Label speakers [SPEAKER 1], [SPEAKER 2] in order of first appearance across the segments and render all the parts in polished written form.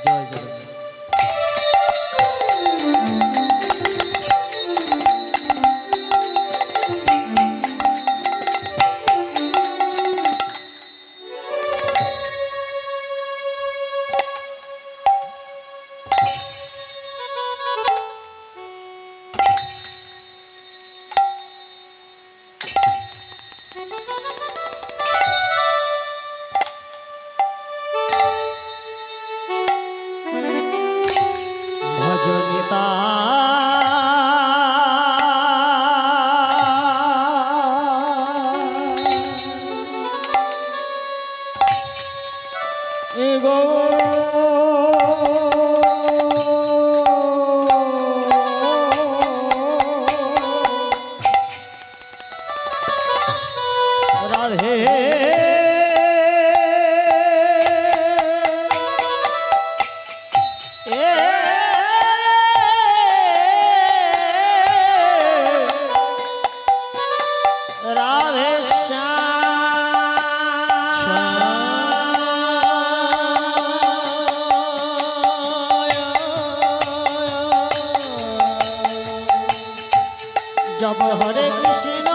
[SPEAKER 1] জয় জগন্নাথ। ভজনিতা গো রাধে রাধে जब हरे कृष्ण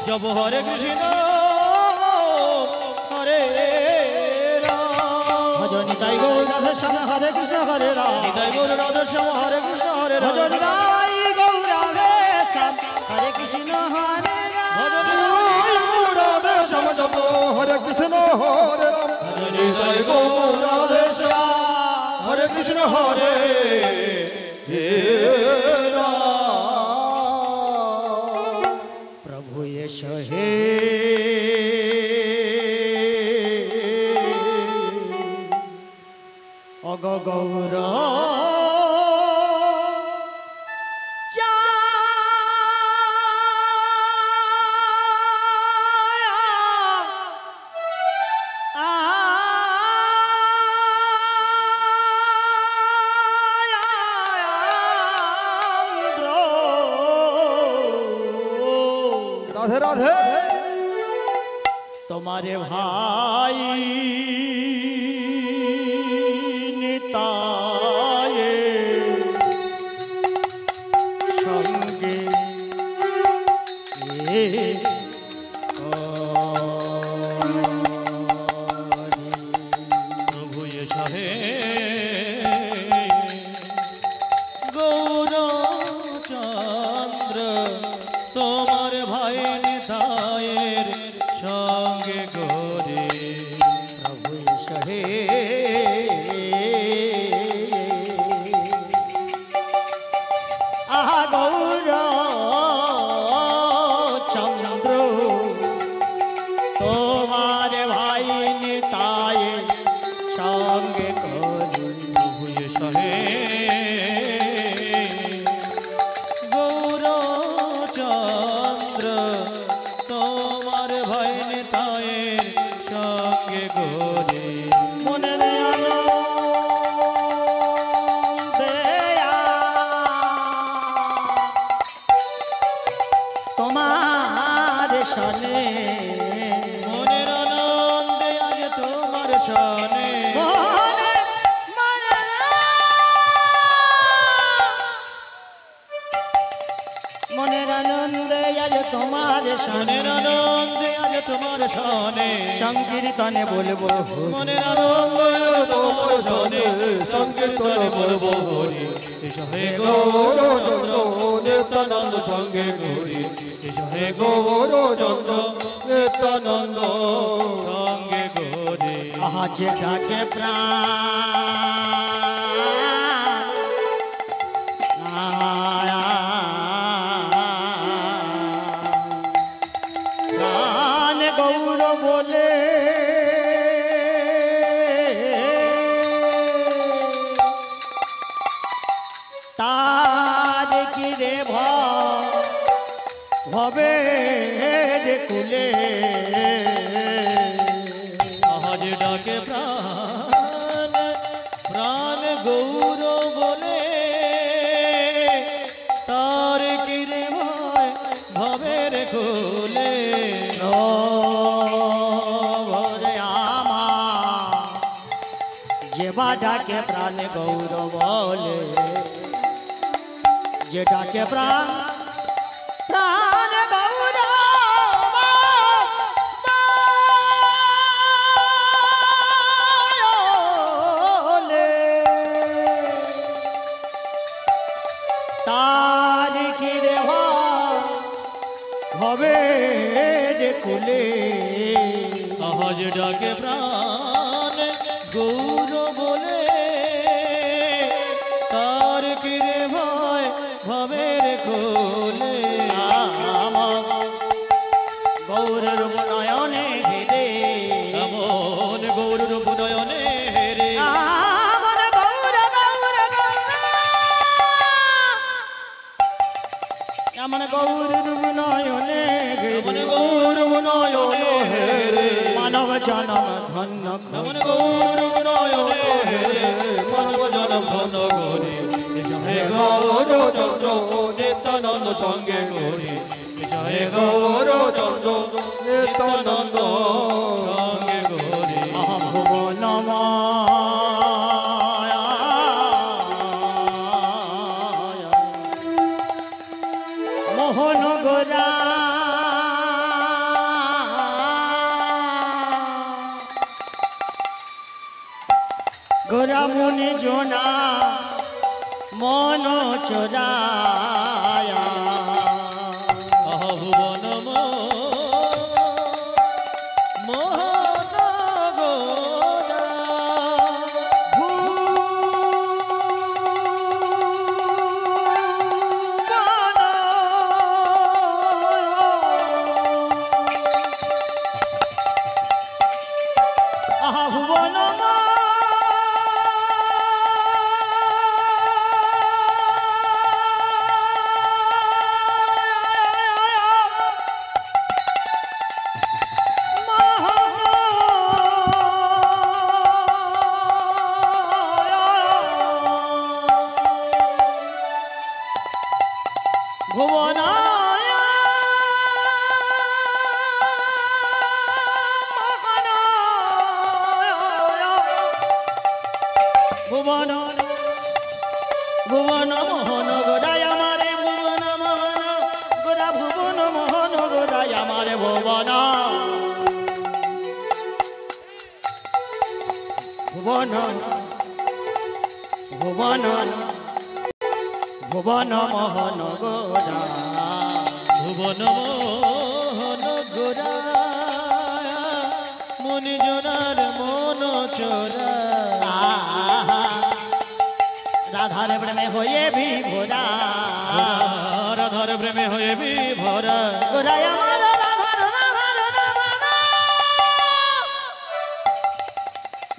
[SPEAKER 1] जब हरे कृष्ण हरे राम भजनिताई गौर राधे श्याम हरे कृष्ण हरे राम निताई गौर राधे श्याम हरे कृष्ण हरे राम भजनिताई गौर राधे श्याम हरे कृष्ण हरे राम भजनिताई गौर राधे श्याम जप हरे कृष्ण हरे राम भजनिताई गौर राधे श्याम हरे कृष्ण हरे राम हे अग गौर राधे राधे तुम्हारे भाई निताये संगे प्रभु ये चाहे गौरचंद्र तुम्हारे भाई नितायेर संगे गोरे प्रभु सहे आहा गौर चंद्र तुम्हारे भाई निताये মনের তোমার সনে
[SPEAKER 2] মনের আনন্দে আজ তোমার সনে
[SPEAKER 1] মনের আনন্দে আজ তোমার সনে
[SPEAKER 2] আনন্দে আজ তোমার সনে
[SPEAKER 1] সংকীর্তনে বলবো
[SPEAKER 2] মনের আনন্দে তোমার সনে সংকীর্তনে বলবো হরি এসো হে গৌরচন্দ্র নিত্যানন্দ সঙ্গে গৌরী এসো হে গৌরচন্দ্র নিত্যানন্দ সঙ্গে গৌরী
[SPEAKER 1] আজ ডাকে প্রাণ গৌর বলে তার কি রে ভবে কুলে
[SPEAKER 2] আজ ডাকে প্রাণ প্রাণ গৌর বলে তার কিরে ভয় ভবের খুলে
[SPEAKER 1] যে বা ডাকে প্রাণ গৌর বলে যে ডাকে প্রাণ প্রাণ গৌর বলে তার কি রে হবে যে কুলে
[SPEAKER 2] আজ ডাকে প্রাণ গৌর বলে তার কিরে ভয় ভবের কোলে
[SPEAKER 1] গৌরের নয়নে হেরে
[SPEAKER 2] এমন গৌর নয়নে রে
[SPEAKER 1] আমার গৌর গৌর এমন গৌরের নয়নে
[SPEAKER 2] এমন গৌর নয়নে রে
[SPEAKER 1] মানব জনম ধন্য
[SPEAKER 2] এমন গৌর নয়নে রে মানব জনম ধন্য গৌরী এসো হে গৌরচন্দ্র নিত্যানন্দ সঙ্গে গৌরী এসো হে গৌরচন্দ্র নিত্যানন্দ সঙ্গে গৌরী
[SPEAKER 1] ভুবনম মোহন গোরা গোরা মুনি জোনা মন চোরায়া
[SPEAKER 2] ভুবন মোহন গোরা
[SPEAKER 1] ভুবন ভুবনায় ভুবন ভুবন মোহন গোড়ায় আমারে ভুবন মোহন গোড়া ভুবন মোহন গোড়ায় আমারে ভুবন ভুবন ভুবন ভুবন মোহন গোড়া
[SPEAKER 2] ভুবন মোহন গোরা মুনি জোনার মন চোরা
[SPEAKER 1] রাধার প্রেমে হয়ে বিভোরা
[SPEAKER 2] রাধার প্রেমে হয়ে বিভরা
[SPEAKER 1] গোড়ায় আমার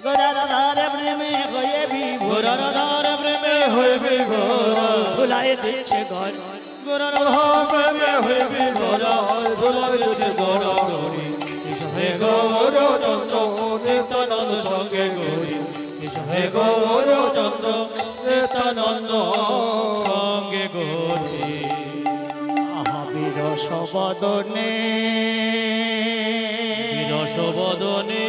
[SPEAKER 1] গোড়া রাধার প্রেমে হয়ে বিভোরা
[SPEAKER 2] রাধার প্রেমে হয়ে বিভরা
[SPEAKER 1] ভুলাই দিচ্ছে ঘর
[SPEAKER 2] গোরা রাধার প্রেমে হয়ে বিভরা ভুলাই দিচ্ছে গৌর গৌরী হে গৌরচন্দ্র নিত্যানন্দ পদ সঙ্গে গৌরী হে গৌরচন্দ্র নিত্যানন্দ সঙ্গে গৌরী
[SPEAKER 1] বিরস বদনে
[SPEAKER 2] বিরস বদনে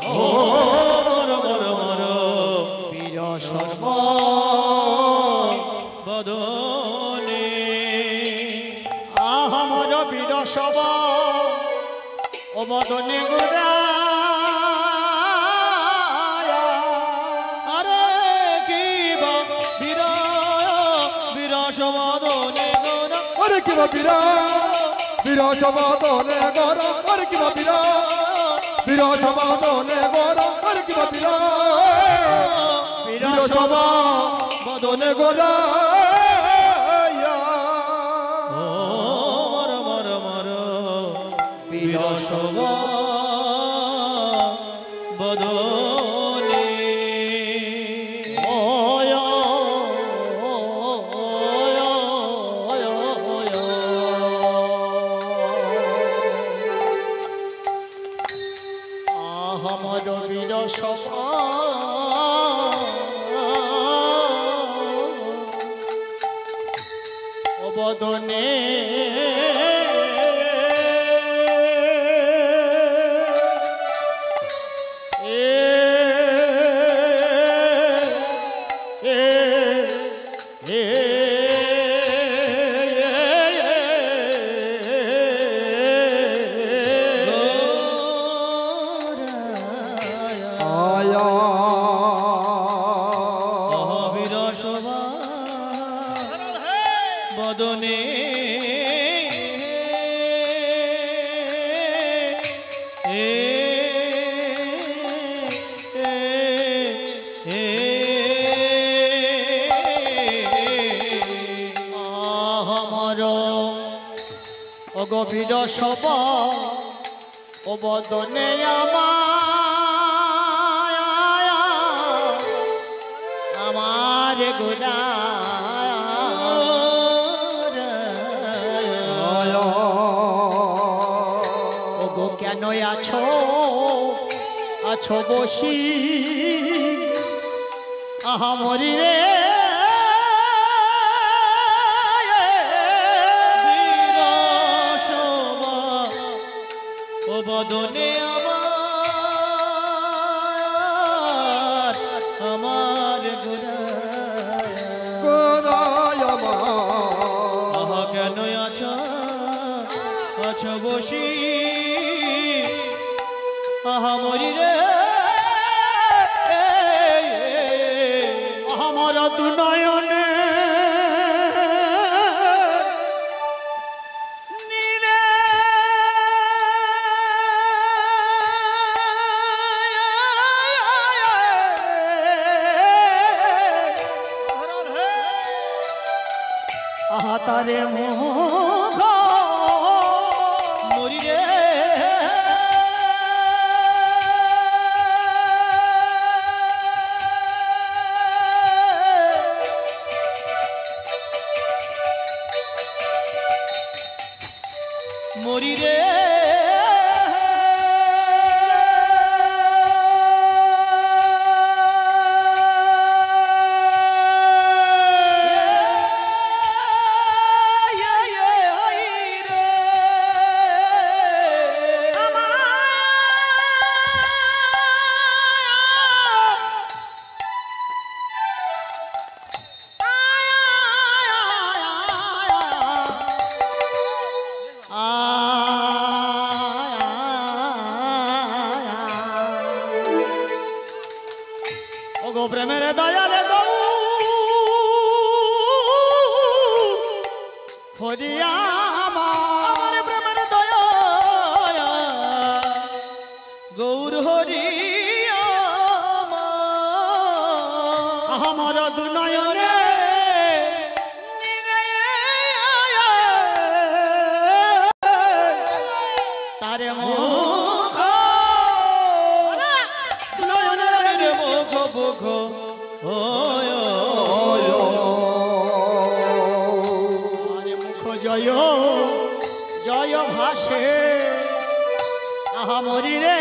[SPEAKER 2] Oh
[SPEAKER 3] কিবা বীরা বীরা সমাদনে গর আর কিবা বীরা বীরা সমাদনে গর আর কিবা বীরা বীরা সমাদনে গর
[SPEAKER 2] মর মর মর বীর সভা বদনে
[SPEAKER 1] আমার বীর সভা বদনে
[SPEAKER 2] বদনে
[SPEAKER 1] আমার অগভীর সভা ও বদনে আমার গোদা ওগো কেন আছো আছো বসি আহামরি রে
[SPEAKER 2] বীর সভা বদনে আমার
[SPEAKER 3] গোরায়
[SPEAKER 2] আহা কেন আছো বসি আহা মরি রে
[SPEAKER 1] আমার দু নয়নে তারে মুখ
[SPEAKER 2] মরি রে মরি রে
[SPEAKER 1] ওগো প্রেমের দয়ালে দৌ হরিয়া
[SPEAKER 2] আমার প্রেমের দয়া গৌর হরিয়া
[SPEAKER 1] আমার দু নয়নে তারে মুখ
[SPEAKER 2] নয়নের মুখ মুখ
[SPEAKER 1] আরে মুখ জয় জয় ভাসে আহা মরি রে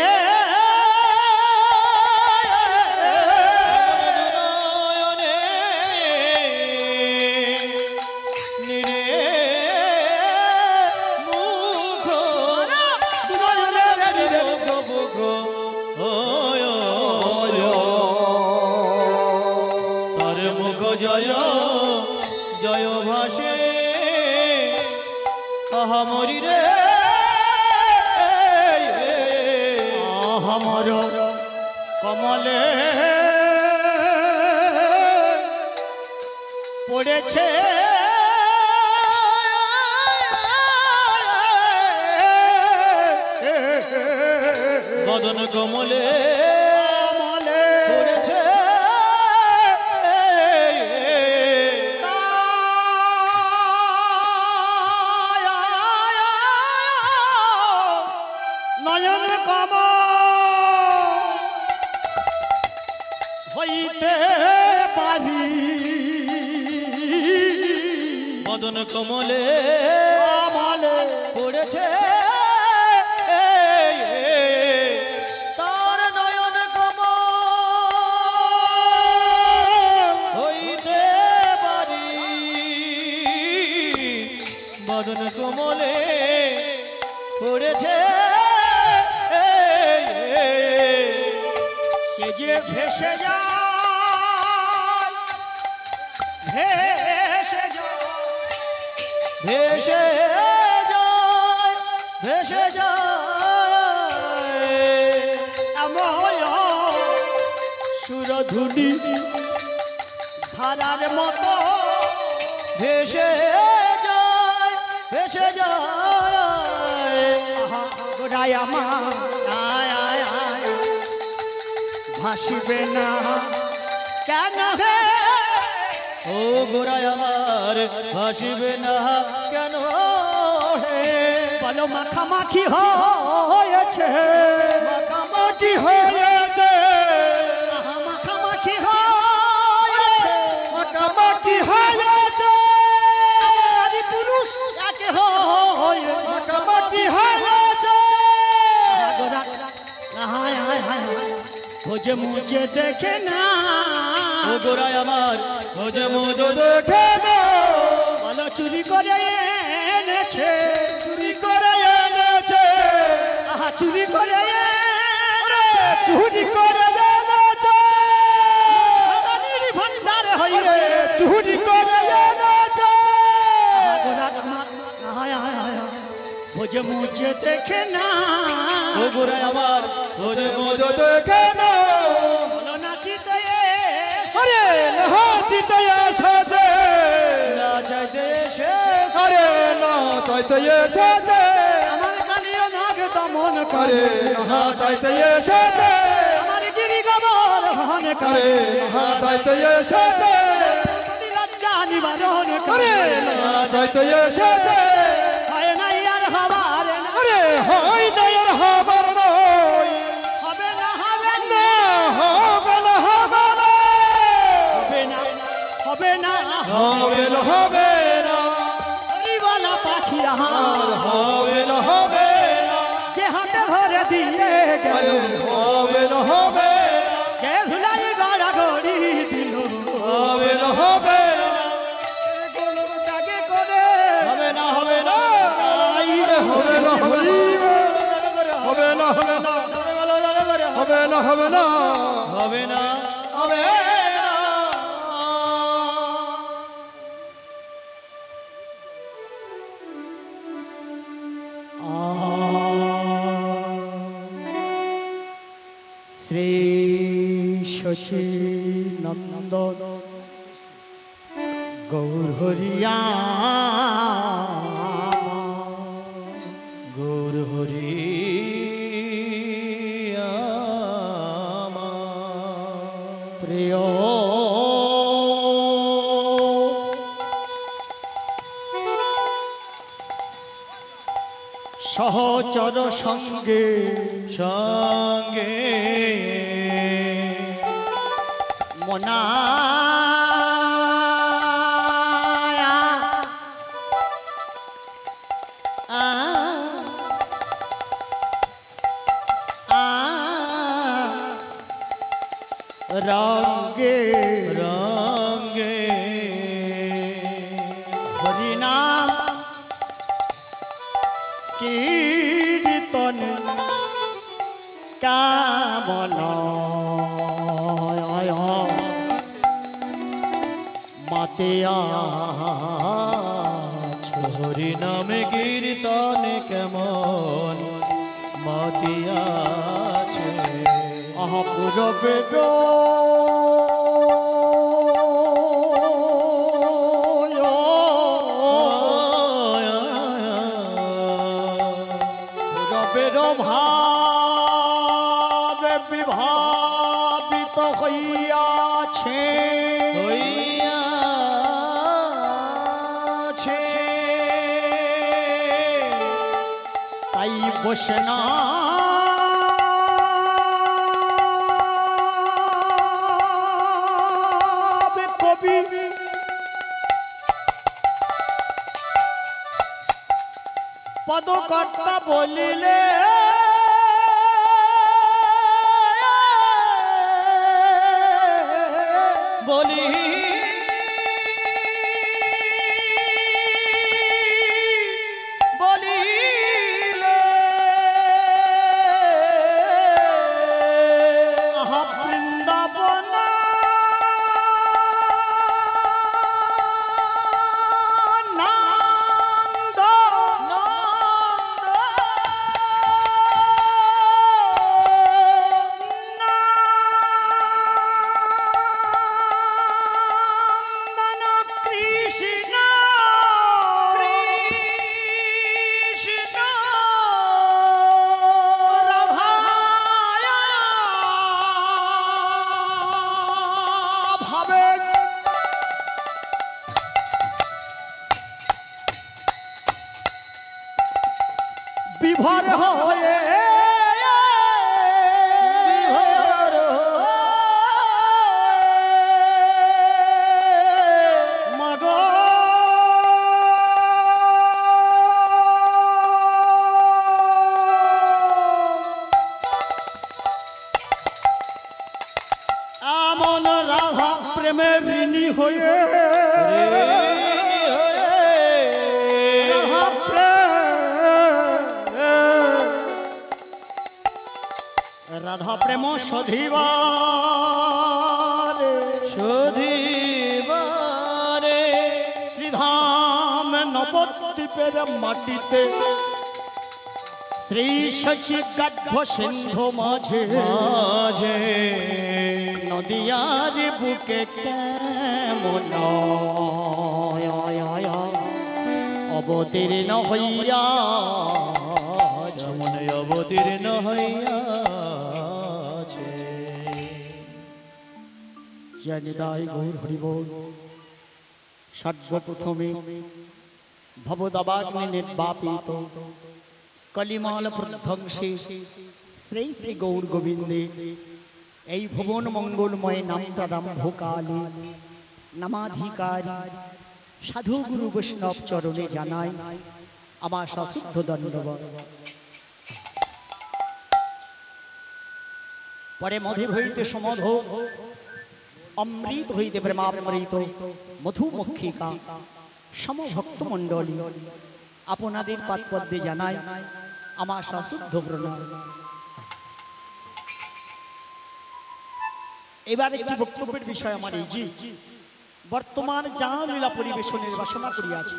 [SPEAKER 2] জয় জয় ভাসে আহা মরি রে
[SPEAKER 1] আমার কমলে পড়েছে
[SPEAKER 2] মদন কমলে
[SPEAKER 1] মলে
[SPEAKER 2] পড়েছে
[SPEAKER 1] নয়ন কম হইতে পারি
[SPEAKER 2] মদন কমলে
[SPEAKER 1] মলে
[SPEAKER 2] পড়েছে তার নয়ন কমল হইতে পারি মদন কমলে পড়েছে
[SPEAKER 1] সে যে ভেসে যায় ভেসে যায়
[SPEAKER 2] ভেসে যায় ভেসে যায়
[SPEAKER 1] আময় সুরধুনি ধারার মতো
[SPEAKER 2] ভেসে যায় ভেসে যায়
[SPEAKER 1] গোড়ায় আমার আয় আয় আয় ভাসিবে না কেন হে
[SPEAKER 2] ও গোড়ায় আমার ভাসিবে না কেন হে
[SPEAKER 1] বলো মাখামাখি হয়েছে
[SPEAKER 3] মাখামাখি হয়েছে
[SPEAKER 1] মাখামাখি হয়েছে
[SPEAKER 3] মাখামাখি হয়েছে
[SPEAKER 1] নারী পুরুষ একে হয়
[SPEAKER 3] মাখামাখি হয়েছে
[SPEAKER 1] হায় হায় হায় খোঁজে মুঝে দেখে না
[SPEAKER 2] ও গোড়ায় আমার খোঁজে মোজো
[SPEAKER 3] দেখে না
[SPEAKER 1] বলো চুরি করে এনেছে
[SPEAKER 3] চুরি করে এনেছে
[SPEAKER 1] আহা চুরি করে
[SPEAKER 3] চুরি করে এনেছে
[SPEAKER 1] ভান্ডারে হইবে
[SPEAKER 3] চুরি করে এনেছে
[SPEAKER 1] খোঁজে মুঝে দেখে না
[SPEAKER 2] ও গোড়ায় আমার খোঁজে মোজো
[SPEAKER 3] দেখে না
[SPEAKER 1] বলো নাচিতে
[SPEAKER 3] আরে নাচিতে এসেছে
[SPEAKER 2] না চাইতে এসে
[SPEAKER 3] আরে না চাইতে এসেছে
[SPEAKER 1] আমার কালিও নাগ দমন
[SPEAKER 3] আরে
[SPEAKER 1] করে
[SPEAKER 3] না চাইতে এসেছে
[SPEAKER 1] আমার গিরি গবর হন
[SPEAKER 3] আরে
[SPEAKER 1] করে
[SPEAKER 3] না চাইতে এসেছে
[SPEAKER 1] লজ্জা নিবারণ
[SPEAKER 3] আরে
[SPEAKER 1] করে
[SPEAKER 3] না চাইতে এসেছে
[SPEAKER 1] হয় না আর হবার
[SPEAKER 3] আরে হয় না আর হবার নয়
[SPEAKER 1] হবে না হবে
[SPEAKER 3] না হবে না হবে না
[SPEAKER 1] হবে না
[SPEAKER 3] হবে না হবে না
[SPEAKER 1] হরিবালা পাখি
[SPEAKER 3] আর
[SPEAKER 1] আহার
[SPEAKER 3] হবে না হবে না
[SPEAKER 1] যে হাতে ধরে দিয়ে গেল
[SPEAKER 3] আরে হবে না হবে না
[SPEAKER 1] যে ধুলাই গাড়া গড়ি দিল
[SPEAKER 3] হবে না হবে না
[SPEAKER 1] গোলর দাগে করে
[SPEAKER 2] হবে না হবে না
[SPEAKER 3] আরে হবে না হবে না হবে না হবে না হবে না হবে না
[SPEAKER 2] হবে না
[SPEAKER 3] হবে না
[SPEAKER 1] শ্রী শচী নন্দন গৌর হরিয়া
[SPEAKER 2] গৌর হরি
[SPEAKER 1] প্রিয় সহচর সঙ্গে
[SPEAKER 2] সঙ্গে
[SPEAKER 1] মনা রঙ্গে
[SPEAKER 2] রঙ্গে
[SPEAKER 1] হরিনাম কীর্তন কামন মাতে
[SPEAKER 2] হরি নামে কীর্তন কেমন মতিয়াছে
[SPEAKER 1] পূরবে পূরবের ভাই হইয়াছে তাই বসে না কবি পদকর্তা বলিলে
[SPEAKER 2] বলি
[SPEAKER 1] বলিলে আহা বৃন্দাবন নন্দ নন্দন কৃষ্ণ রাধায়া ভাবে বিভোর হয়ে মগ আমন রাধা প্রেমে ঋণী হয়ে রাধা রাধা প্রেম সধিবারে শ্রীধাম নবদ্বীপের মাটিতে শ্রী শশী গাঢ সিন্ধু মাঝে
[SPEAKER 2] মাঝে
[SPEAKER 1] নদিয়ার বুকে কেমন অবতীর্ণ হইয়া
[SPEAKER 2] যেমন অবতীর্ণ হইয়াছে
[SPEAKER 1] জয়নিদায় গৌর হরিবোল সর্বপ্রথমে ভবদাবাগ্নি নির্বাপিত কলিমাল প্রধ্বংসে শ্রী শ্রী গৌর গোবিন্দে এই ভুবন মঙ্গলময় নাম প্রারম্ভকালে নামাধিকারী সাধু গুরু বৈষ্ণব চরণে জানাই আমার সশুদ্ধ দণ্ডবত। পরে মধুর হইতে সমধ অমৃত হইতে প্রেমামৃত মধুমক্ষিকা সমভক্ত মণ্ডলী আপনাদের পাদপদ্মে জানাই আমার সশুদ্ধ প্রণাম। এবার একটি বক্তব্যের বিষয় আমার এই যে বর্তমান যা লীলা পরিবেশনের বাসনা করিয়াছি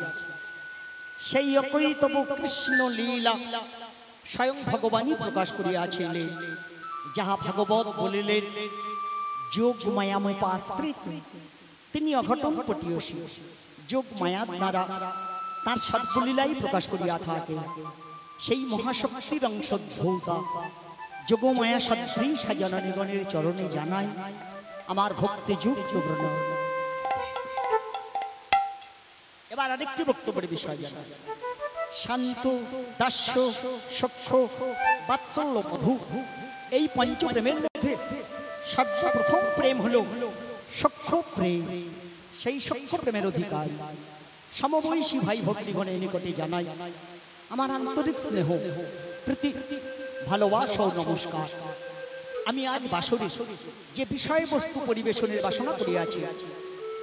[SPEAKER 1] সেই একই তবু কৃষ্ণ লীলা স্বয়ং ভগবানই প্রকাশ করিয়াছিলেন, যাহা ভাগবত বলিলেন যোগ মায়ামোপাশ্রিত তিনি অঘটন পটীয়সী যোগ মায়ার দ্বারা তার সর্বলীলাই প্রকাশ করিয়া থাকে। সেই মহাশক্তির অংশোদ্ভূতা যোগমায়া সদৃশা জননীগণের চরণে জানাই আমার ভক্তিযুক্ত প্রণাম। এবার আরেকটি বক্তব্যের বিষয় জানাই। শান্ত, দাস্য, সখ্য, বাৎসল্য, মধু এই পঞ্চপ্রেমের মধ্যে সর্বপ্রথম প্রেম হলো সখ্য প্রেম। সেই সখ্য প্রেমের অধিকার সমবয়সী ভাই ভক্তিগণের নিকটে জানাই আমার আন্তরিক স্নেহ, প্রীতি, ভালোবাসা ও নমস্কার। আমি আজ বাসরে যে বিষয়বস্তু পরিবেশনের বাসনা করিয়াছি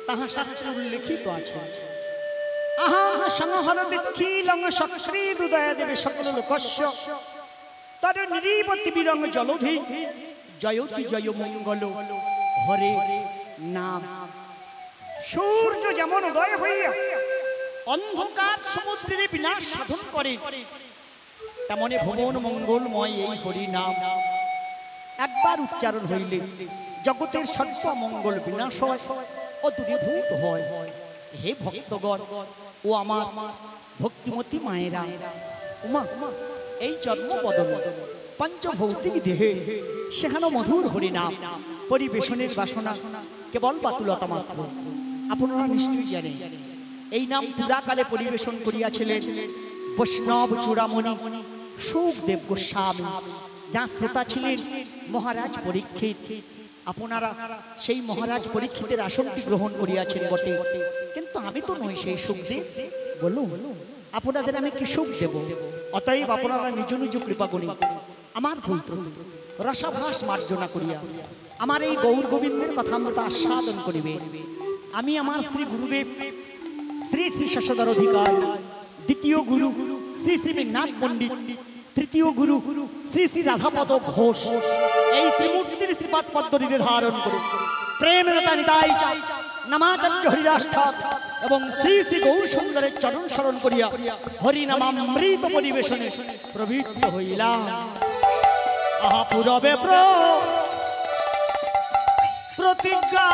[SPEAKER 1] তাহা শাস্ত্রে উল্লেখিত আছে। আহা সংহর দীক্ষিলং সক্রীদ উদয় দেবে সকল লোকস্য তর নিরীবতি বিরং জলধি জয়তি জয় মঙ্গল হরে নাম। সূর্য যেমন উদয় হইয়া অন্ধকার সমুদ্রে বিনাশ সাধন করে, তেমনি ভুবন মঙ্গলময় এই হরি নাম একবার উচ্চারণ হইলে জগতের সর্ব মঙ্গল বিনাশ হয় ও দূরীভূত হয়। হে ভক্তগণ ও আমার ভক্তিমতী মায়েরা, উমা এই জন্ম বদল পঞ্চভৌতিক দেহে সেখানে মধুর হরিনাম পরিবেশনের বাসনা কেবল বাতুলতা মাত্র। আপনারা নিশ্চয়ই জানেন এই নাম পুরাকালে পরিবেশন করিয়াছিলেন বৈষ্ণব চূড়ামণি সুখদেব গোস্বামী, যার শ্রোতা ছিলেন মহারাজ পরীক্ষিত। আপনারা সেই মহারাজ পরীক্ষিতের আসনটি গ্রহণ করিয়াছেন বটে, কিন্তু আমি তো নই সেই সুখদেব। বলুন আপনাদের আমি কি সুখ দেব? অতএব আপনারা নিজ নিজ কৃপা করি আমার ভুল ত্রুটি রসাভাস মার্জনা করিয়া আমার এই গৌর গোবিন্দের কথা আমরা আস্বাদন করিবে। আমি আমার শ্রী গুরুদেব শ্রী শ্রী শশধর অধিকার, দ্বিতীয় গুরু শ্রী শ্রী মেঘনাথ পণ্ডিত, তৃতীয় গুরু শ্রী শ্রী রাধাপদ ঘোষ, এই ত্রিমূর্তির শ্রীপাদ পদ্মটিতে ধারণ করে প্রেম নিতাই চাই নামাচার্য হরিদাস ঠাকুর এবং শ্রী শ্রী গৌর সুন্দরের চরণ স্মরণ করিয়া হরিনামামৃত পরিবেশনে প্রবৃত্ত হইলাম। আহা পুরবে প্রতিজ্ঞা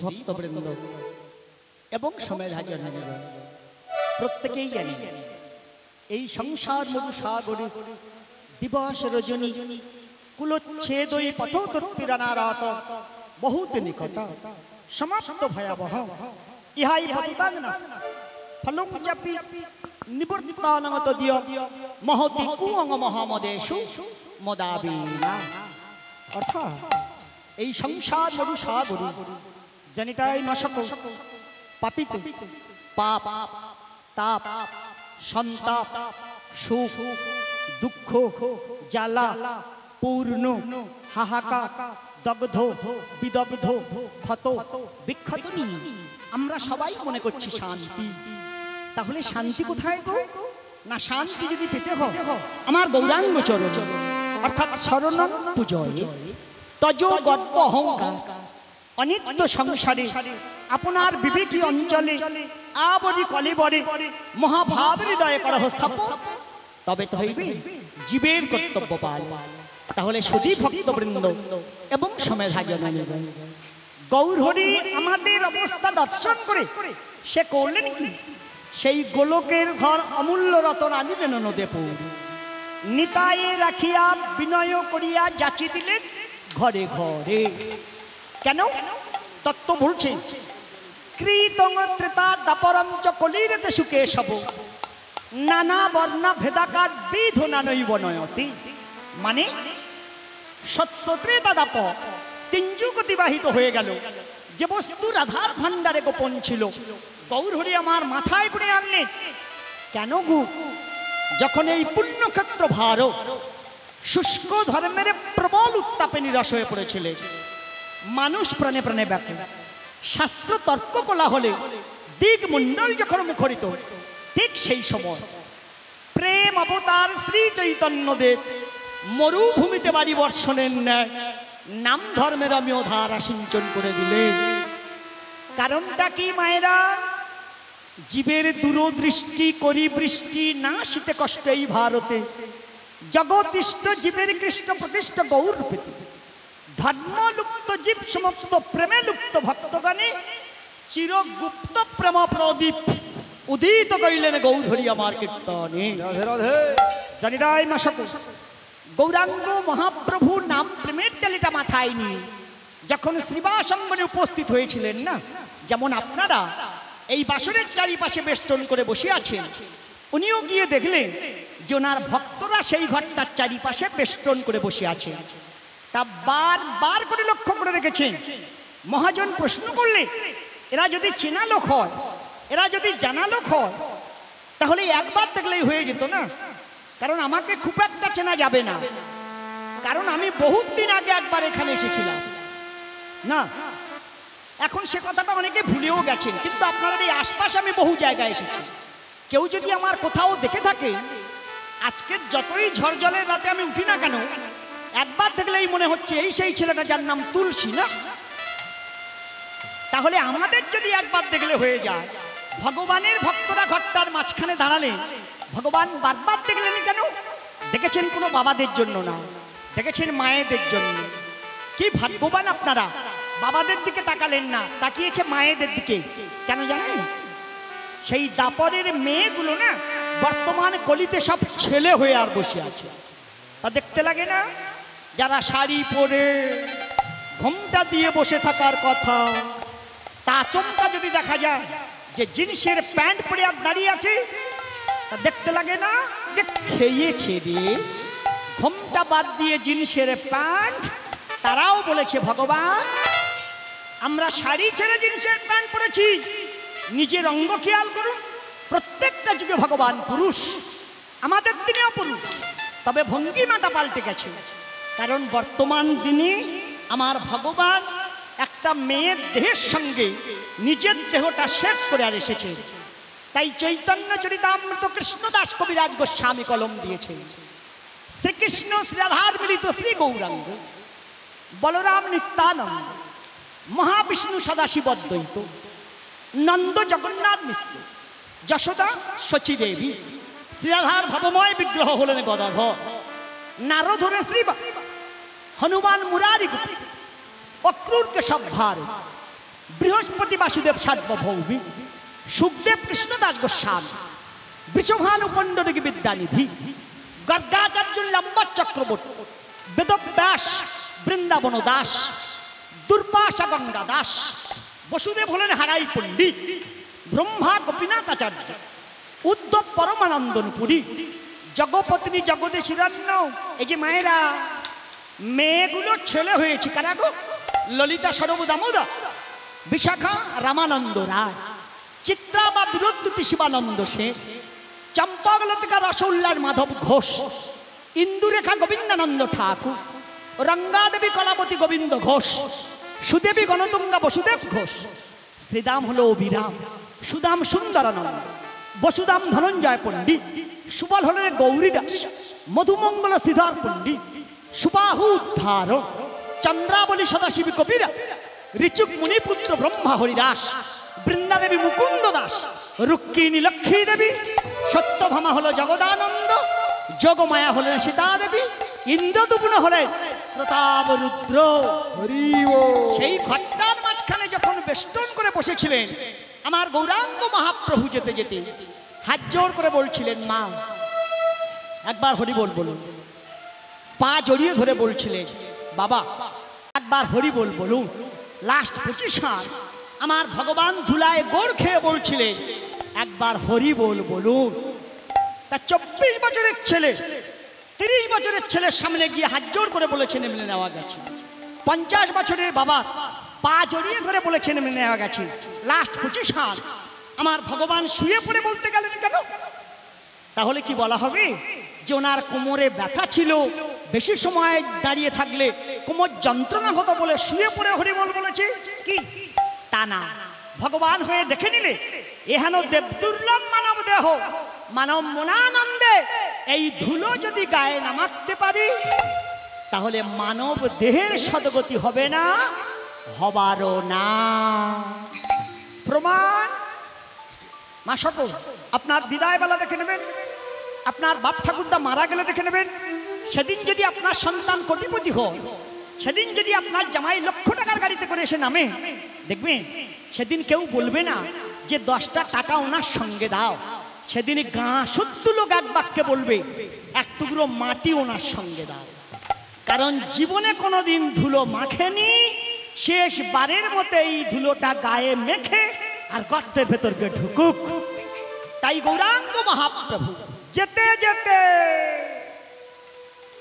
[SPEAKER 1] ভক্তবৃন্দ এবং সমেধাজন প্রত্যেকেই জানি এই সংসার মধু সাগরে দিবস রজনী কুলোচ্ছেদ পথোত্তরপিরানারাত বহুত নিকট সমাপ্ত ভয়াবহ ইহাই ভক্তাংনাস ফলং চাপি নিবর্তানগত দিয় মহতি কুঅঙ্গ মহামদেশু মদাবিনা। অর্থাৎ এই সংসার মধু সাগরে জনিতাই নশক পাপিত পাপ তাপ সন্তাপ সুখ দুঃখ জ্বালা পূর্ণ হাহাকা দগ্ধ বিদগ্ধ ক্ষত বিক্ষত আমরা সবাই মনে করছি শান্তি। তাহলে শান্তি কোথায় গো? না শান্তি যদি পেতে হয় আমার গৌরাঙ্গ চরণ অর্থাৎ শরণং পূজয় তজ গর্ব অহংকার অনিত্য সংসারে আপনার বিবেকী অঞ্চলে আবরি কলিবরে মহাভাব হৃদয়ে করহ স্থাপন, তবে তো হইবে জীবের কর্তব্য পাল। তাহলে সুধী ভক্তবৃন্দ এবং সমেধাজন গৌর হরি আমাদের অবস্থা দর্শন করে সে করলেন কি? সেই গোলকের ঘর অমূল্য রতন আনিলেন নদেপুর, নিতায়ে রাখিয়া বিনয় করিয়া যাচি দিলেন ঘরে ঘরে। কেন? তত্ত্ব বলছে কৃতং ত্রেতা দাপরং চ কলিরেতে সুকে সব নানা বর্ণ ভেদাকার বিধ নানৈব নয়তি। মানে সত্য ত্রেতা দাপ তিন যুগ অতিবাহিত হয়ে গেল, যে বস্তু রাধার ভান্ডারে গোপন ছিল গৌর হরি আমার মাথায় করে আনলেন। কেন গো? যখন এই পুণ্যক্ষেত্র ভারত শুষ্ক ধর্মের প্রবল উত্তাপে নিরস হয়ে পড়েছিল, মানুষ প্রাণে প্রাণে ব্যাকুল, শাস্ত্র তর্ক কলা হলে দিক মন্ডল যখন মুখরিত, ঠিক সেই সময় প্রেম অবতার শ্রী চৈতন্যদেব মরুভূমিতে বাড়ি বর্ষণের ন্যায় নাম ধর্মের অমিয় ধারা সিঞ্চন করে দিলেন। কারণটা কি মায়েরা? জীবের দূরদৃষ্টি করি বৃষ্টি না শীতে কষ্ট এই ভারতে জগতিষ্ঠ জীবের কৃষ্ণ প্রতিষ্ঠ গৌর পেতে ধর্ম লুপ্ত জীব সমস্ত প্রেমে লুপ্ত ভক্তগণে চিরগুপ্ত প্রেম প্রদীপ উদিত কইলেন গৌর হরি আমার কীর্তনে।
[SPEAKER 3] রাধে রাধে।
[SPEAKER 1] জানিদাই মাসক গৌরাঙ্গ মহাপ্রভু নাম প্রেমের ডালিটা মাথায় নিয়ে যখন শ্রীবাস অঙ্গনে উপস্থিত হয়েছিলেন না, যেমন আপনারা এই বাসরের চারিপাশে বেষ্টন করে বসে আছেন, উনিও গিয়ে দেখলেন যে ওনার ভক্তরা সেই ঘরটার চারিপাশে বেষ্টন করে বসে আছে। তা বারবার করে লক্ষ্য করে রেখেছেন। মহাজন প্রশ্ন করলেন, এরা যদি চেনা লোক হয়, এরা যদি জানা লোক হয়, তাহলে একবার দেখলেই হয়ে যেত না? কারণ আমাকে খুব একটা চেনা যাবে না, কারণ আমি বহুত দিন আগে একবার এখানে এসেছিলাম না। এখন সে কথাটা অনেকে ভুলেও গেছেন, কিন্তু আপনাদের এই আশপাশে আমি বহু জায়গায় এসেছি। কেউ যদি আমার কোথাও দেখে থাকে, আজকের যতই ঝড় জলের রাতে আমি উঠি না কেন, একবার দেখলেই মনে হচ্ছে এই সেই ছেলেটা যার নাম তুলসী না। তাহলে আমাদের যদি একবার দেখলে হয়ে যায়, ভগবানের ভক্তরা ঘরটার মাঝখানে দাঁড়ালে ভগবান বারবার দেখলেন কেন? দেখেছেন কোনো বাবাদের জন্য না, দেখেছেন মায়েদের জন্য। কি ভাগ্যবান আপনারা, বাবাদের দিকে তাকালেন না, তাকিয়েছে মায়েদের দিকে। কেন জানেন? সেই দাপরের মেয়েগুলো না বর্তমান কলিতে সব ছেলে হয়ে আর বসে আছে। তা দেখতে লাগে না? যারা শাড়ি পরে ঘোমটা দিয়ে বসে থাকার কথা, তা আচমকা যদি দেখা যায় যে জিন্সের প্যান্ট পরে আর দাঁড়িয়ে আছে, তা দেখতে লাগে না যে খেয়েছে রে? ঘোমটা বাদ দিয়ে জিন্সের প্যান্ট, তারাও বলেছে ভগবান আমরা শাড়ি ছেড়ে জিন্সের প্যান্ট পরেছি। নিজের অঙ্গ খেয়াল করুন, প্রত্যেকটা যুগে ভগবান পুরুষ, আমাদের দিনেও পুরুষ, তবে ভঙ্গিমাটা পাল্টে গেছে। কারণ বর্তমান দিনে আমার ভগবান একটা মেয়ের দেহের সঙ্গে নিজের দেহটা শেষ করে আর এসেছে। তাই চৈতন্য চরিতামৃত কৃষ্ণদাস কবিরাজ গোস্বামী কলম দিয়েছে, শ্রীকৃষ্ণ শ্রীরাধার মিলিত শ্রী গৌরাঙ্গ, বলরাম নিত্যানন্দ, মহাবিষ্ণু সদাশিব অদ্বৈত, নন্দ জগন্নাথ মিশ্র, যশোদা শচী দেবী, শ্রীরাধার ভাবময় বিগ্রহ হলেন গদাধর, নারদ হলেন শ্রীবা, হনুমান মুরারি গোপী, অক্রূর কেশব ভার, বৃহস্পতি বাসুদেব সার্বভৌমী, সুখদেব কৃষ্ণদাস গোস্বামী, বৃষভানু পণ্ডরিক বিদ্যানিধি, গর্গাচার্য লম্বা চক্রবর্তী, বেদব্যাস বৃন্দাবন দাস, দুর্বাসা গঙ্গা দাস, বসুদেব হলেন হারাই পণ্ডিত, ব্রহ্মা গোপীনাথ আচার্য, উদ্ধব পরমানন্দপুরী, জগপত্নী জগদীশিরণ্য। এই যে মায়েরা, মেয়েগুলো ছেলে হয়েছে কারা গো? ললিতা সরব দামোদর, বিশাখা রামানন্দ রায়, চিত্রা বা বিরোদ্যুতি শিবানন্দ শেখ, চম্পকলতিকা রসোল্লার মাধব ঘোষ, ইন্দুরেখা গোবিন্দানন্দ ঠাকুর, রঙ্গাদেবী কলাবতী গোবিন্দ ঘোষ, সুদেবী গণতুঙ্গা বসুদেব ঘোষ। শ্রীদাম হলো অবিরাম, সুদাম সুন্দরানন্দ, বসুদাম ধনঞ্জয় পণ্ডিত, সুবল হলেন গৌরীদাস, মধুমঙ্গল শ্রীধর পণ্ডিত, সুবাহু উদ্ধার, চন্দ্রাবলী সদাশিবী কবিরা, ঋচুক মুনিপুত্র ব্রহ্মা হরিদাস, বৃন্দাদেবী মুকুন্দ দাস, রুক্মিণী লক্ষ্মী দেবী, সত্যভামা হলো জগদানন্দ, যোগমায়া হলেন সীতা দেবী, ইন্দ্রদুগ্ন হলেন প্রতাপ রুদ্র। সেই ঘটনার মাঝখানে যখন বেষ্টন করে বসেছিলেন আমার গৌরাঙ্গ মহাপ্রভু, যেতে যেতে হাত জোড় করে বলছিলেন, মা একবার হরি বল বলুন। পা জড়িয়ে ধরে বলছিলেন, বাবা একবার হরি বল বলুন। লাস্ট পজিশন আমার ভগবান ধুলায় গোড় খেয়ে বলছিলেন, একবার হরি বল বলুন। তা 24 বছরের ছেলে 30 বছরের ছেলের সামনে গিয়ে হাত জোড় করে বলেছেন, মেনে নেওয়া গেছে। 50 বছরের বাবা পা জড়িয়ে ধরে বলেছেন, মেনে নেওয়া গেছে। লাস্ট পজিশন আমার ভগবান শুয়ে পড়ে বলতে গেলেন কেন? তাহলে কি বলা হবে যে ওনার কোমরে ব্যথা ছিল, বেশি সময় দাঁড়িয়ে থাকলে কোমর যন্ত্রণা হতো বলে শুয়ে পড়ে হরিবল বলেছে? কি তা না, ভগবান হয়ে দেখে নিলে এহেন দেব দুর্লভ মানব দেহ, মানব মনানন্দে এই ধুলো যদি গায়ে নামাতে পারি, তাহলে মানব দেহের সদগতি হবে না, হবারও না। প্রমাণ মা সকল আপনার বিদায়বেলা দেখে নেবেন, আপনার বাপ ঠাকুরদা মারা গেলে দেখে নেবেন। সেদিন যদি আপনার সন্তান কোটিপতি হয়, সেদিন যদি আপনার জামাই লক্ষ টাকার গাড়িতে করে এসে নামে, দেখবেন সেদিন কেউ বলবে না যে 10টা টাকা ওনার সঙ্গে দাও। সেদিন গাঁ 70 লোক এক বাক্যে বলবে এক টুকরো মাটি ওনার সঙ্গে দাও। কারণ জীবনে কোনোদিন ধুলো মাখেনি, শেষ বারের মতো এই ধুলোটা গায়ে মেখে আর গর্তের ভেতর গিয়ে ঢুকুক। তাই গৌরাঙ্গ মহাপ্রভু যেতে যেতে,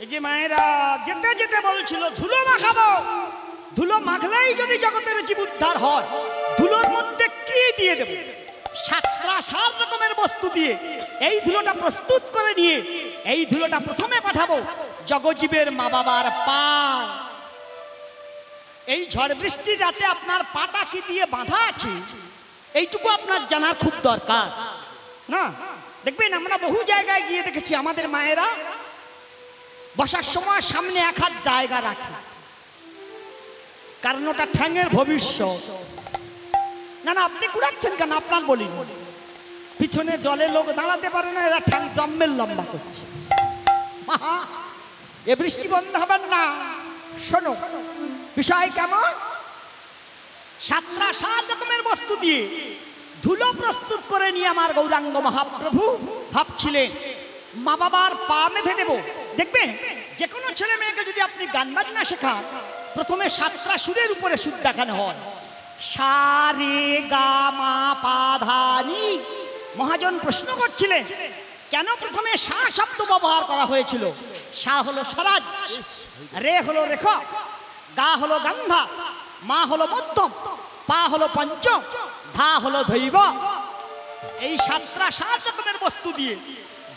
[SPEAKER 1] এই যে মায়েরা যেতে যেতে বলছিল ধুলো মাখাবো, ধুলো মাখলেই যদি জগতের জীব উদ্ধার হয়, ধুলোর মধ্যে কি দিয়ে দেব? 7 রকমের বস্তু দিয়ে এই ধুলোটা প্রস্তুত করে নিয়ে এই ধুলোটা প্রথমে পাঠাবো জগজীবের মা বাবার পা। এই ঝড় বৃষ্টির রাতে আপনার পাটা কি দিয়ে বাঁধা আছে এইটুকু আপনার জানা খুব দরকার না। দেখবেন আমরা বহু জায়গায় গিয়ে দেখেছি আমাদের মায়েরা বসার সময় সামনে 1 হাত জায়গা রাখে, কারণ ওটা ঠ্যাঙের ভবিষ্যৎ। না না, আপনি কুড়াচ্ছেন কেন? আপনার বলি, পিছনে জলে লোক দাঁড়াতে পারে না, এরা ঠ্যাং জম্মের লম্বা করছে। এ বৃষ্টি বন্ধ হবেন না। শোনো বিষয় কেমন, 7 রকমের বস্তু দিয়ে ধুলো প্রস্তুত করে নিয়ে আমার গৌরাঙ্গ মহাপ্রভু ভাবছিলেন মা বাবার পা মেধে দেব। দেখবে যে কোনো ছেলে মেয়েকে যদি আপনি গান বাজনা শেখান, প্রথমে 7টা সুরের উপরে সুর দেখানো হয়, সা রে গা মা পা ধা নি। মহাজন প্রশ্ন করছিলেন কেন প্রথমে সা শব্দ ব্যবহার করা হয়েছিল? সা হলো স্বরাজ, রে হলো রেখ, গা হলো গান্ধা, মা হলো মধ্যম, পা হলো পঞ্চম, ধা হলো ধৈব। এই 7 রকমের বস্তু দিয়ে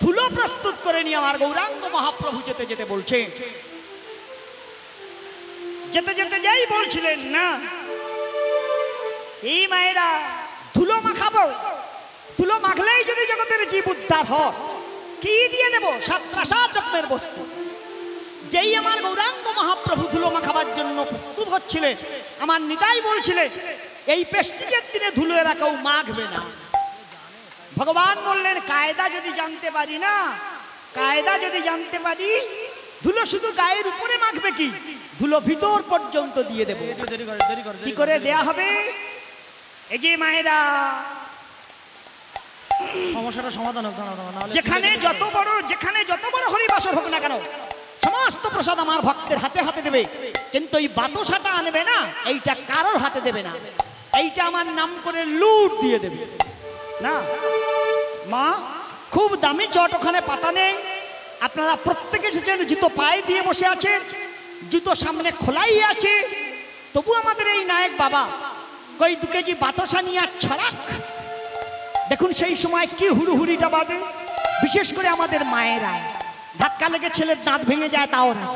[SPEAKER 1] ধুলো প্রস্তুত করে নিয়ে আমার গৌরাঙ্গ মহাপ্রভু যেতে যেতে বলছেন, যেতে যেতে যাই বলছিলেন না এই মায়েরা ধুলো মাখাবো, ধুলো মাখলেই যদি জগতের জীব উদ্ধার হয়, কি দিয়ে দেব? 7 রকমের বস্তু। যেই আমার গৌরাঙ্গ মহাপ্রভু ধুলো মাখাবার জন্য প্রস্তুত হচ্ছিলেন, আমার নিতাই বলছিলেন এই পেস্টিজের দিনে ধুলো এরা কেউ মাখবে না। ভগবান বললেন কায়দা যদি জানতে পারি না, কায়দা যদি জানতে পারি, ধুলো শুধু গায়ের উপরে মাখবে কি, ধুলো ভিতর পর্যন্ত দিয়ে দেব। কি করে দেয়া হবে? এই যে মায়েরা
[SPEAKER 2] সমস্যাটা সমাধান হোক,
[SPEAKER 1] যেখানে যত বড় হরিবাসর হোক না কেন, সমস্ত প্রসাদ আমার ভক্তের হাতে হাতে দেবে, কিন্তু এই বাতাসাটা আনবে না, এইটা কারোর হাতে দেবে না, এইটা আমার নাম করে লুট দিয়ে দেবে না। মা খুব দামি চট, ওখানে পাতা নেই, আপনারা প্রত্যেকে এসেছেন, জুতো পায়ে দিয়ে বসে আছেন, জুতো সামনে খোলাই আছে, তবু আমাদের এই নায়ক বাবা কই 2 কেজি বাতাসা নিয়ে ছড়াক। দেখুন সেই সময় কি হুড়ুহুড়িটা বাঁধে, বিশেষ করে আমাদের মায়েরা। ধাক্কা লেগে ছেলের দাঁত ভেঙে যায় তাও না,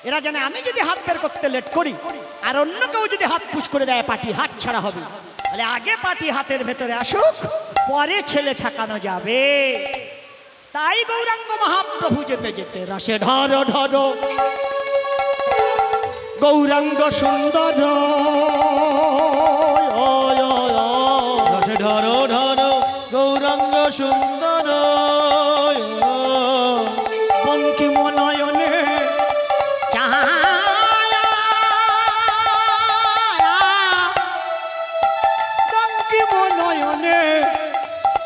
[SPEAKER 1] এরা জানে আমি যদি হাত বের করতে লেট করি আর অন্য কেউ যদি হাত পুশ করে দেয়, পাটি হাত ছাড়া হবে। বলে আগে পাটি হাতের ভেতরে আসুক, পরে ছেলে ঠেকানো যাবে। তাই গৌরাঙ্গ মহাপ্রভু যেতে যেতে রসে ঢর ঢর গৌরাঙ্গ সুন্দর,
[SPEAKER 2] রসে ঢর ঢর গৌরাঙ্গ সুন্দর,
[SPEAKER 1] বঙ্কিম নয়নে বঙ্কিম নয়নে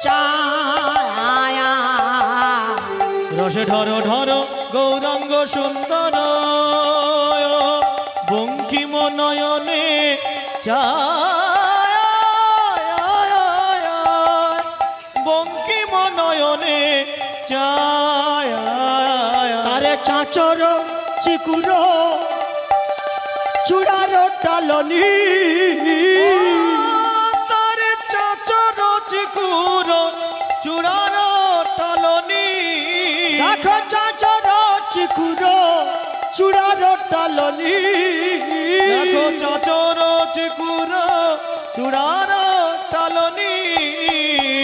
[SPEAKER 1] চায়া,
[SPEAKER 2] রসে ঢর ঢর গৌরাঙ্গ সুন্দর, বঙ্কিম নয়নে বঙ্কিম নয়নে
[SPEAKER 1] তারে চাঁচর চিকুর চূড়ার টালনি,
[SPEAKER 2] তারে চাচর চিকুর চূড়ার টালনি,
[SPEAKER 1] দেখো চাঁচর চিকুর চূড়ার টালনি,
[SPEAKER 2] দেখো চাচর চিকুর চূড়ার টালনি,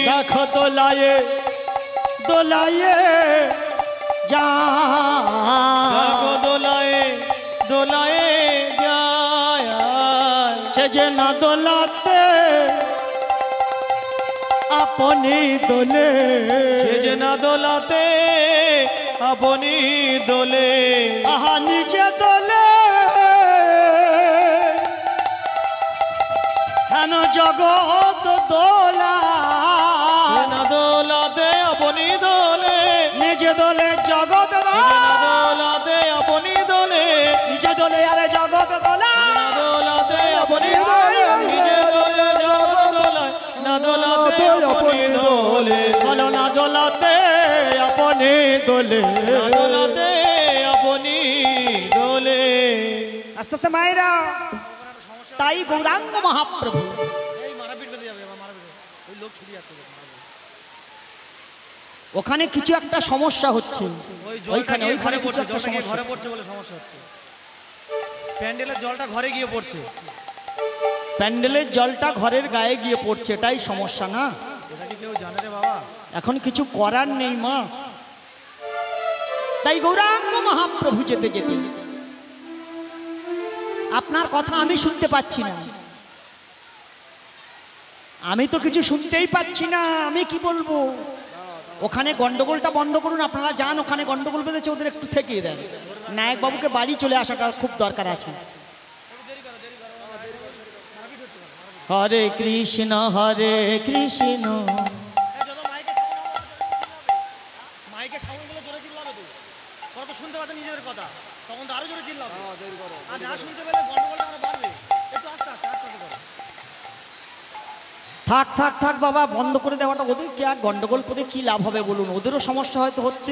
[SPEAKER 1] দেখো দোলায়ে দোলায়ে যা,
[SPEAKER 2] দেখো দোলায়ে দোলায়ে যায়,
[SPEAKER 1] সে যে না দোলাতে আপনি দোলে
[SPEAKER 2] সে যে না দোলাতে আপনি দোলে
[SPEAKER 1] আহা নিজে দোলে হেন জগৎ দোলা
[SPEAKER 2] সে না দোলাতে আপনি দোলে
[SPEAKER 1] নিজে দোলে জগৎ
[SPEAKER 2] সে
[SPEAKER 1] দোলা
[SPEAKER 2] না দোলাতে আপনি দোলে
[SPEAKER 1] নিজে দোলে আরে জগৎ দোলা
[SPEAKER 2] না দোলাতে আপনি দোলে নিজে দোলে জগৎ দোলায় না দোলাতে আপনি দোলে
[SPEAKER 1] বলো না দোলাতে আপনি দোলে
[SPEAKER 2] না দোলাতে আপনি দোলে
[SPEAKER 1] আস্তে আস্তে মায়েরা তাই গৌরাঙ্গ মহাপ্রভু ওখানে কিছু একটা সমস্যা হচ্ছে ওইখানে ওইখানে কিছু একটা সমস্যা
[SPEAKER 2] ঘরে পড়ছে বলে সমস্যা হচ্ছে প্যান্ডেলের জলটা ঘরে গিয়ে পড়ছে
[SPEAKER 1] প্যান্ডেলের জলটা ঘরের গায়ে গিয়ে পড়ছে এটাই সমস্যা না
[SPEAKER 2] এটা কি কেউ জানে রে বাবা
[SPEAKER 1] এখন কিছু করার নেই মা তাই গৌরাঙ্গ মহাপ্রভু যেতে যেতে আপনার কথা আমি শুনতে পাচ্ছি না আমি তো কিছু শুনতেই পাচ্ছি না আমি কি বলবো ওখানে গন্ডগোলটা বন্ধ করুন আপনারা যান ওখানে গন্ডগোল বেঁধেছে ওদের একটু থেকে দেন নায়ক বাবুকে বাড়ি চলে আসাটা খুব দরকার আছে হরে কৃষ্ণ
[SPEAKER 2] মাইকে সাউন্ড গুলো জোরে চিল্লাবে তো তোরা তো শুনতে পাচ্ছ নিজেদের কথা তখন তো আরো জোরে চিল্লাবে আর না শুনতে পেলে গন্ডগোলটা আরো বাড়বে একটু আস্তে আস্তে আস্তে আস্তে করো
[SPEAKER 1] থাক থাক থাক বাবা বন্ধ করে দেওয়াটা ওদের কি আর গন্ডগোল করে কি লাভ হবে বলুন ওদেরও সমস্যা হয়তো হচ্ছে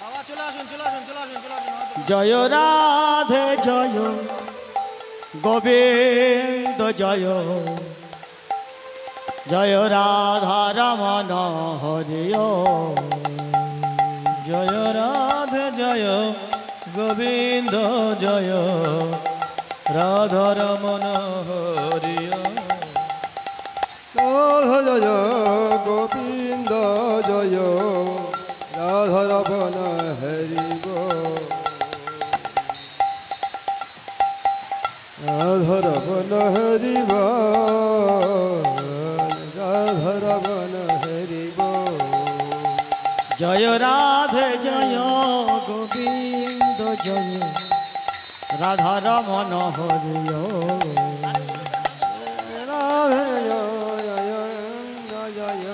[SPEAKER 2] বাবা চলে আসুন চলে আসুন চলে আসুন চলে আসুন
[SPEAKER 1] জয় রাধে জয় গোবিন্দ জয় জয় রাধা রমন হরিয়
[SPEAKER 2] জয় রাধে জয় গোবিন্দ জয় রাধা রমন হরিয়
[SPEAKER 3] রাধা জয় গোবিন্দ জয় রাধা রমন হরিব রাধা রমন হরিব রাধা রমন হরিব
[SPEAKER 1] জয় রাধে জয় গোবিন্দ জয় রাধা রমন হরিয়
[SPEAKER 3] রাধা জয় জয়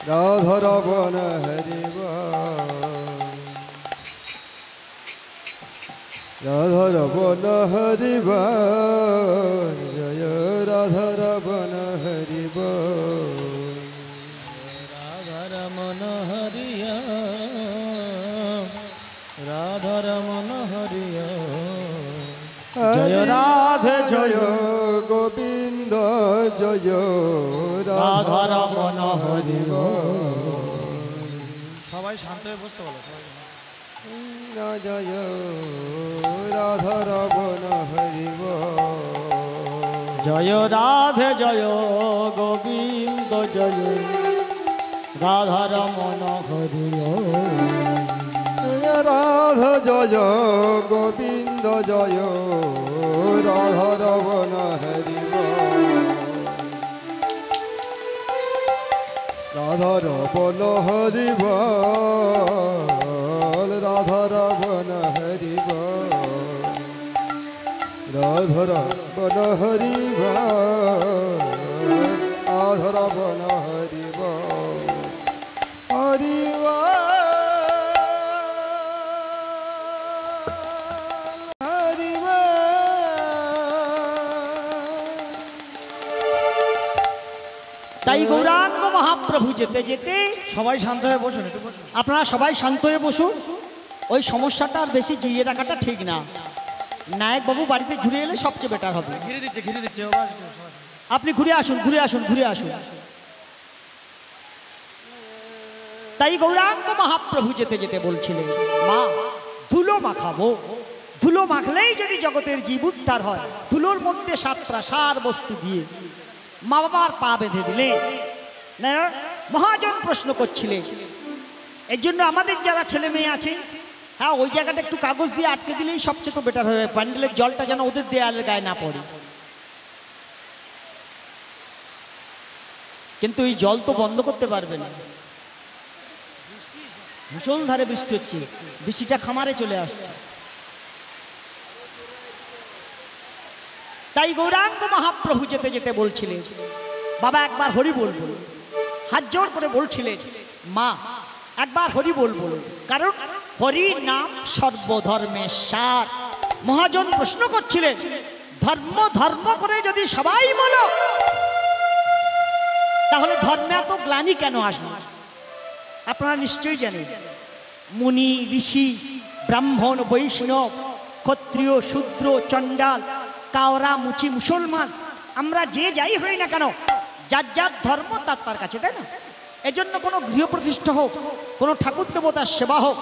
[SPEAKER 3] রাধা রমন হরিব রাধা রমন হরিব জয় রাধা রমন হরিব
[SPEAKER 2] রাধা রমন হরিয় রাধা রমন হরিয়
[SPEAKER 1] জয় রাধে
[SPEAKER 3] জয়
[SPEAKER 1] জয়
[SPEAKER 3] গোবিন্দ জয়
[SPEAKER 1] রাধা রমন হরিব
[SPEAKER 2] সবাই শান্ত হয়ে বসতে বলো সবাই
[SPEAKER 3] জয় রাধা রমন হরিব
[SPEAKER 1] জয় রাধে জয় গোবিন্দ জয় রাধা রমন হরিয়
[SPEAKER 3] রাধা জয় গোবিন্দ জয় রাধা রমন হরিব রাধা রমন হরিব রাধা রমন হরিব রাধা রমন হরিব রাধা রমন হরিব হরিব হরিব
[SPEAKER 1] তাই গৌরাঙ্গ মহাপ্রভু যেতে যেতে
[SPEAKER 2] সবাই শান্ত হয়ে বসুন একটু বসুন
[SPEAKER 1] আপনারা সবাই শান্ত হয়ে বসুন ওই সমস্যাটা আর বেশি জিরিয়ে রাখাটা ঠিক না নায়ক বাবু বাড়িতে ঘুরে এলে সবচেয়ে বেটার হবে
[SPEAKER 2] ঘিরে দিচ্ছে বাবা সবাই
[SPEAKER 1] আপনি ঘুরে আসুন ঘুরে আসুন ঘুরে আসুন তাই গৌরাঙ্গ মহাপ্রভু যেতে যেতে বলছিলেন মা ধুলো মাখাবো ধুলো মাখলেই যদি জগতের জীব উদ্ধার হয় ধুলোর মধ্যে সাতটা সার বস্তু দিয়ে মা বাবার পা বেঁধে দিলে না মহাজন প্রশ্ন করছিলেন এর জন্য আমাদের যারা ছেলে মেয়ে আছে হ্যাঁ, ওই জায়গাটা একটু কাগজ দিয়ে আটকে দিলেই সবচেয়ে তো বেটার হবে, প্যান্ডেলের জলটা যেন ওদের দেয়ালের গায়ে না পড়ে। কিন্তু এই জল তো বন্ধ করতে পারবে না, মুষলধারে বৃষ্টি হচ্ছে, বৃষ্টিটা খামারে চলে আসছে। তাই গৌরাঙ্গ মহাপ্রভু যেতে যেতে বলছিলেন, বাবা একবার হরি বলবো, হাত জোড় করে বলছিলেন, মা একবার হরি বলবো, কারণ হরি নাম সর্বধর্মের সার। মহাজন প্রশ্ন করছিলেন, ধর্ম ধর্ম করে যদি সবাই বলো, তাহলে ধর্মে এত গ্লানি কেন আসবে? আপনারা নিশ্চয়ই জানেন, মুনি ঋষি ব্রাহ্মণ বৈষ্ণব ক্ষত্রিয় শূদ্র চণ্ডাল কাওরা মুচি মুসলমান, আমরা যে যাই হই না কেন, যার যার ধর্ম তার তার কাছে, তাই না? এজন্য কোনো গৃহপ্রতিষ্ঠা হোক, কোনো ঠাকুর দেবতার সেবা হোক,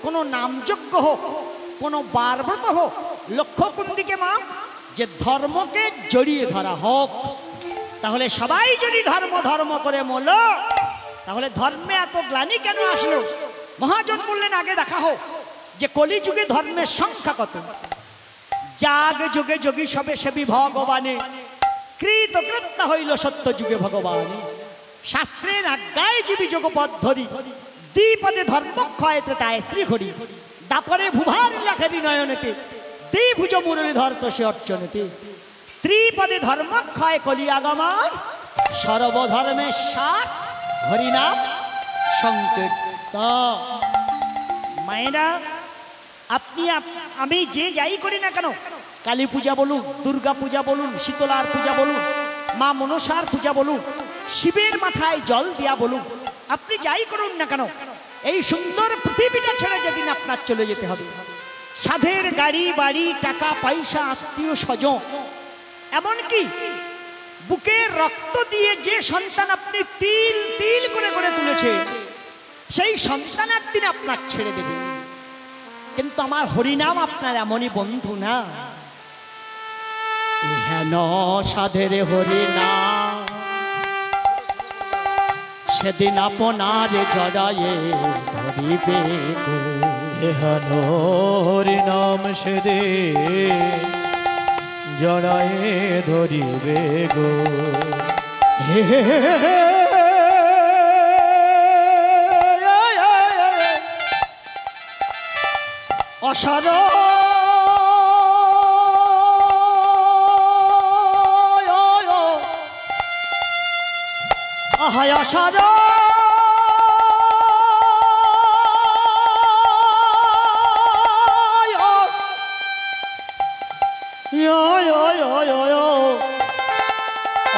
[SPEAKER 1] কোনো নামযজ্ঞ হোক, কোনো বারব্রত হোক, লক্ষ্য কুণ্ডিকে মা যে ধর্মকে জড়িয়ে ধরা হোক। তাহলে সবাই যদি ধর্ম ধর্ম করে মল, তাহলে ধর্মে এত গ্লানি কেন আসলো? মহাজন বললেন, আগে দেখা হোক যে কলিযুগে ধর্মের সংখ্যা কত। জাগ যুগে যোগী সবে সেবী ভগবানে, কৃতকৃত্য হইল সত্য যুগে ভগবানে। শাস্ত্রের আজ্ঞায় জীবী যোগপদ ধরি, দ্বিপদে ধর্মক্ষয়তে তায় শ্রী ঘড়ি। দাপরে ভুভার লাখেরি নয়নেতে, দ্বিভুজ মুরলীধর তো সে অর্চনেতে। ত্রিপদে ধর্মক্ষয় কলিয়াগমন, সর্বধর্মের সার হরিনাম সংকীর্তন। মায়েরা, আপনি আমি যে যাই করি না কেন, কালী পূজা বলুন, দুর্গা পূজা বলুন, শীতলার পূজা বলুন, মা মনসার পূজা বলুন, শিবের মাথায় জল দিয়া বলুন, আপনি যাই করুন না কেন, এই সুন্দর পৃথিবীটা ছেড়ে যেদিন আপনার চলে যেতে হবে, সাধের গাড়ি বাড়ি টাকা পয়সা আত্মীয় স্বজন, এমনকি বুকের রক্ত দিয়ে যে সন্তান আপনি তিল তিল করে গড়ে তুলেছে, সেই সন্তান একদিন আপনার ছেড়ে দেবে। কিন্তু আমার হরিনাম আপনার এমনই বন্ধু না, হেন সাধের হরিনাম সেদিন আপনার জড়ায়ে ধরিবে গো।
[SPEAKER 4] হেন হরিনাম সেদিন জড়ায়ে ধরিবে গো।
[SPEAKER 1] হে হে হে হে। অসার আহায় অসার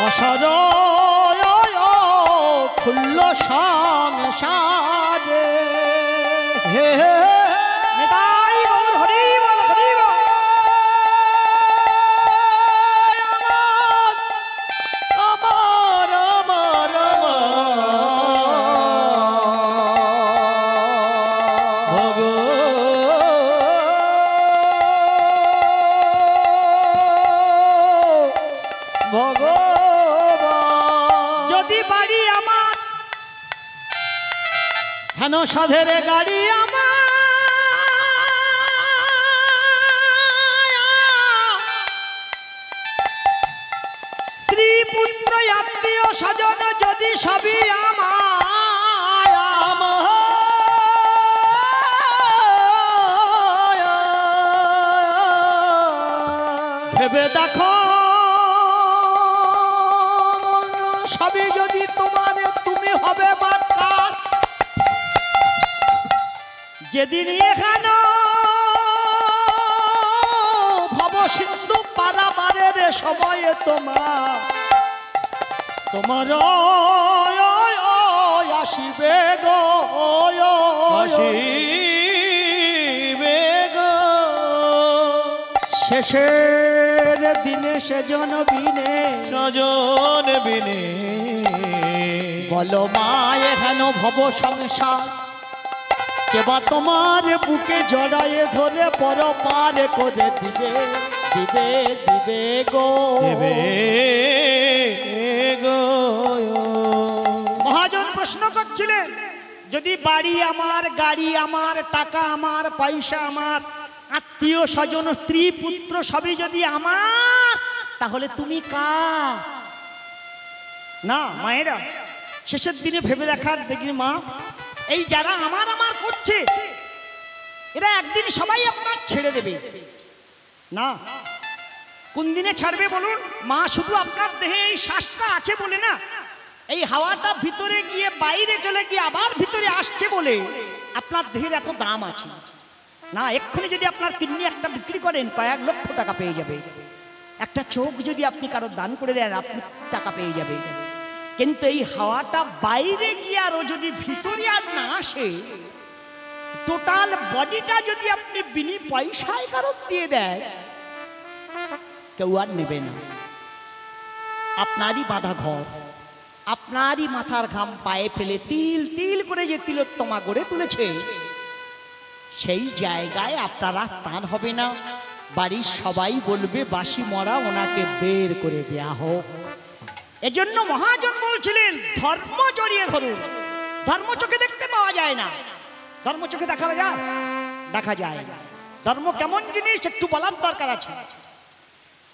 [SPEAKER 1] অসার খুল্ল সংসারে হে হে হেন সাধের গাড়ি আমার, স্ত্রী পুত্র আত্মীয় স্বজন যদি সবই আমার, ভেবে দেখো সবই যদি তোমার, তুমি হবে বাক্কার। যেদিন এখানে ভব সিন্ধু পারাবারের সময়ে তোমার আসিবে গো,
[SPEAKER 4] আসিবে গো।
[SPEAKER 1] শেষের দিনে সেজন বিনে,
[SPEAKER 4] স্বজন বিনে
[SPEAKER 1] বলো মা এখান ভব সংসার, কেবা তোমার বুকে জড়ায়ে ধরে পর পার করে দিবে দিবে দিবে গো,
[SPEAKER 4] দেবে গো।
[SPEAKER 1] মহাজন প্রশ্ন করছিলেন, যদি বাড়ি আমার, গাড়ি আমার, টাকা আমার, পয়সা আমার, আত্মীয় স্বজন, স্ত্রী পুত্র সবই যদি আমার, তাহলে তুমি কার? না মায়েরা, শেষের দিনে ভেবে দেখার, দেখি মা, এই যারা আমার আমার করছে এরা একদিন সবাই আপনার ছেড়ে দেবে। না, কোন দিনে ছাড়বে বলুন? মা, শুধু আপনার দেহে এই শ্বাসটা আছে বলে না, এই হাওয়াটা ভিতরে গিয়ে বাইরে চলে গিয়ে আবার ভিতরে আসছে বলে আপনার দেহের এত দাম আছে। না, এক্ষুনি যদি আপনার কিডনি একটা বিক্রি করেন কয়েক লক্ষ টাকা পেয়ে যাবে। একটা চোখ যদি আপনি কারো দান করে দেন আপনি টাকা পেয়ে যাবে। কিন্তু এই হাওয়াটা বাইরে গিয়ে আরো যদি ভিতরে আর না আসে, টোটাল বডিটা যদি আপনি বিনি পয়সায় কারো দিয়ে দেয়, কেউ আর নেবে না। আপনারই বাঁধা ঘর, আপনারই মাথার ঘাম পায়ে ফেলে তিল তিল করে যে তিলোত্তমা গড়ে তুলেছে, সেই জায়গায় আপনারা স্থান হবে না। বাড়ির সবাই বলবে বাসি মরা, ওনাকে বের করে দেয়া হোক। এজন্য মহাজন বলছিলেন ধর্ম জড়িয়ে ধরুন। ধর্ম চোখে দেখতে পাওয়া যায় না। ধর্ম চোখে দেখা যায়? দেখা যায় না। ধর্ম কেমন জিনিস একটু বলার দরকার আছে।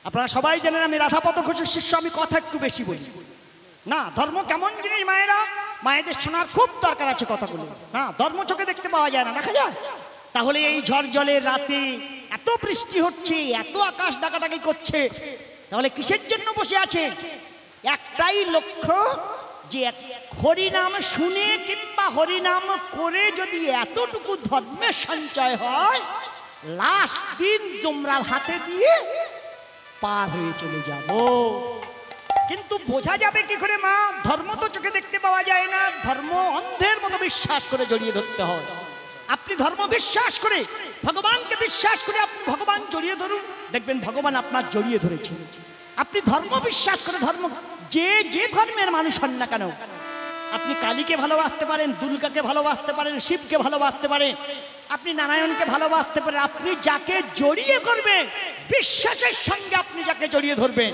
[SPEAKER 1] আপনারা সবাই জানেন আমি রাধাপদ ঘোষের শিষ্য, আমি কথা একটু বেশি বলি না। ধর্ম কেমন জিনিস মায়েরা, মায়েদের শোনার খুব দরকার আছে কথাগুলো। না, ধর্ম চোখে দেখতে পাওয়া যায় না, দেখা যায়? তাহলে এই ঝড় জলের রাতে এত বৃষ্টি হচ্ছে, এত আকাশ ডাকাডাকি করছে, তাহলে কিসের জন্য বসে আছে? একটাই লক্ষ্য, যে হরিনাম শুনে কিংবা হরিনাম করে যদি এতটুকু ধর্মের সঞ্চয় হয়, লাস্ট দিন যমরার হাতে দিয়ে পার হয়ে চলে যাব। কিন্তু বোঝা যাবে কি করে মা? ধর্ম তো চোখে দেখতে পাওয়া যায় না। ধর্ম অন্ধের মতো বিশ্বাস করে জড়িয়ে ধরতে হয়। আপনি ধর্ম বিশ্বাস করে, ভগবানকে বিশ্বাস করে আপনি ভগবান জড়িয়ে ধরুন, দেখবেন ভগবান আপনার জড়িয়ে ধরেছে। আপনি ধর্ম বিশ্বাস করে, ধর্ম যে ধর্মের মানুষ হন না কেন, আপনি কালীকে ভালোবাসতে পারেন, দুর্গাকে ভালোবাসতে পারেন, শিবকে ভালোবাসতে পারেন, আপনি নারায়ণকে ভালোবাসতে পারেন। আপনি যাকে জড়িয়ে করবেন, বিশ্বাসের সঙ্গে আপনি যাকে জড়িয়ে ধরবেন,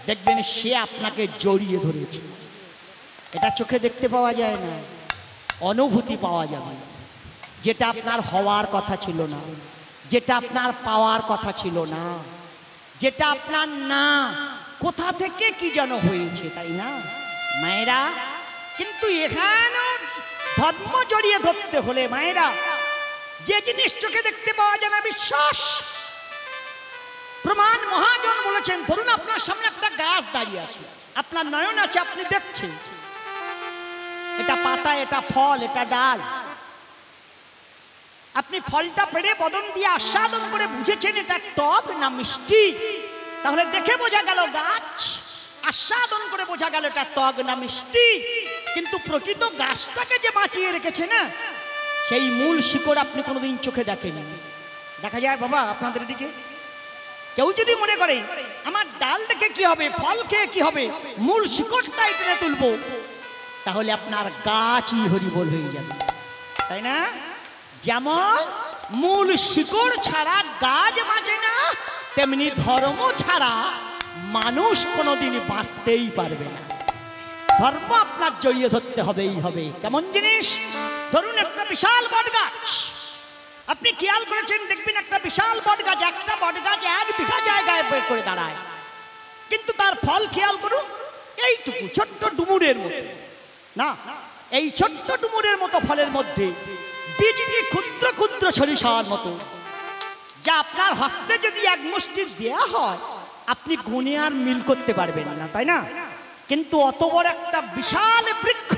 [SPEAKER 1] দেখবেন সে আপনাকে জড়িয়ে ধরেছে। এটা চোখে দেখতে পাওয়া যায় না, অনুভূতি পাওয়া যাবে। যেটা আপনার হওয়ার কথা ছিল না, যেটা আপনার পাওয়ার কথা ছিল না, যেটা আপনার না, কোথা থেকে কি যেন হয়েছে, তাই না মায়েরা? কিন্তু এখানে ধর্ম জড়িয়ে ধরতে হলে মায়েরা, যে জিনিস চোখে দেখতে পাওয়া যায় না, বিশ্বাস প্রমাণ মহাজন বলেছেন। ধরুন আপনার সামনে একটা গাছ দাঁড়িয়ে আছে, আপনার নয়ন আছে, আপনি দেখছেন এটা পাতা, এটা ফল, এটা ডাল। আপনি ফলটা পেড়ে বদন দিয়ে আস্বাদন করে বুঝেছেন এটা টক না মিষ্টি। তাহলে দেখে বোঝা গেল গাছ, আস্বাদন করে বোঝা গেল এটা টক না মিষ্টি। কিন্তু প্রকৃত গাছটাকে যে বাঁচিয়ে রেখেছে না, সেই মূল শিকড় আপনি কোনোদিন চোখে দেখেনি। দেখা যায় বাবা আপনাদের দিকে? কেউ যদি মনে করে আমার ডাল দেখে কি হবে, ফল খেয়ে কি হবে, মূল শিকড়টাই টেনে তুলবো, তাহলে আপনার গাছই হরিবোল হয়ে যাবে, তাই না? যেমন মূল শিকড় ছাড়া গাছ বাঁচে না, তেমনি ধর্ম ছাড়া মানুষ কোনোদিন বাঁচতেই পারবে না। ধর্ম আপনার জড়িয়ে ধরতে হবেই হবে। কেমন জিনিস? ধরুন একটা বিশাল বট গাছ, আপনি খেয়াল করেছেন, দেখবেন একটা বিশাল বট গাছ, একটা বট গাছ 1 বিঘা জায়গায় বের করে দাঁড়ায়, কিন্তু তার ফল খেয়াল করুন এইটুকু ছোট্ট ডুমুরের মতো। না, এই ছোট্ট ডুমুরের মতো ফলের মধ্যে বীজটি ক্ষুদ্র ক্ষুদ্র সরিষার মতো, যা আপনার হস্তে যদি 1 মুষ্টি দেয়া হয় আপনি গুনে আর মিল করতে পারবেন না, তাই না? কিন্তু অত বড় একটা বিশাল বৃক্ষ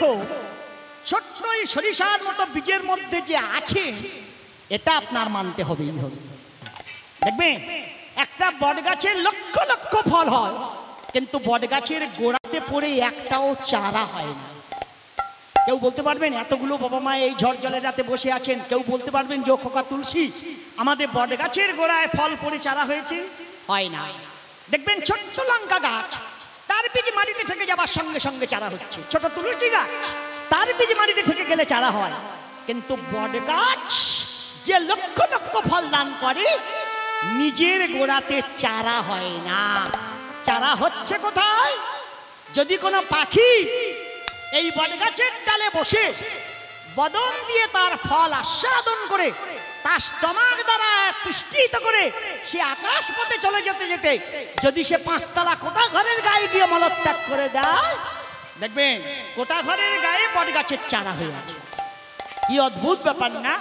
[SPEAKER 1] ছোট্ট এই সরিষার মতো বীজের মধ্যে যে আছে, এটা আপনার মানতে হবেই হবে। দেখবেন একটা বট গাছের লক্ষ লক্ষ ফল হয়, কিন্তু বট গাছের গোড়াতে পড়ে একটাও চারা হয় না। কেউ বলতে পারবেন? এতগুলো বাবা মা এই ঝড় জলের রাতে বসে আছেন, কেউ বলতে পারবেন যে খোকা তুলসী আমাদের বট গাছের গোড়ায় ফল পড়ে চারা হয়েছে? হয় না। দেখবেন ছোট্ট লঙ্কা গাছ, তার বীজ মাটিতে থেকে যাবার সঙ্গে সঙ্গে চারা হচ্ছে। ছোট তুলসী গাছ, তার বীজ মাটিতে থেকে গেলে চারা হয়। কিন্তু বট গাছ যে লক্ষ লক্ষ ফল দান করে, নিজের গোড়াতে চারা হয় না। চারা হচ্ছে কোথায়? যদি কোনো পাখি এই বট গাছের ডালে বসে বদন দিয়ে তার ফল আস্বাদন করে তার স্টমাক দ্বারা পুষ্টিত করে সে আকাশ পথে চলে যেতে যেতে যদি সে 5 তলা কোটা ঘরের গায়ে গিয়ে মলত্যাগ করে দেয়, দেখবেন কোটা ঘরের গায়ে বট গাছের চারা হয়ে আছে। কি অদ্ভুত ব্যাপার না?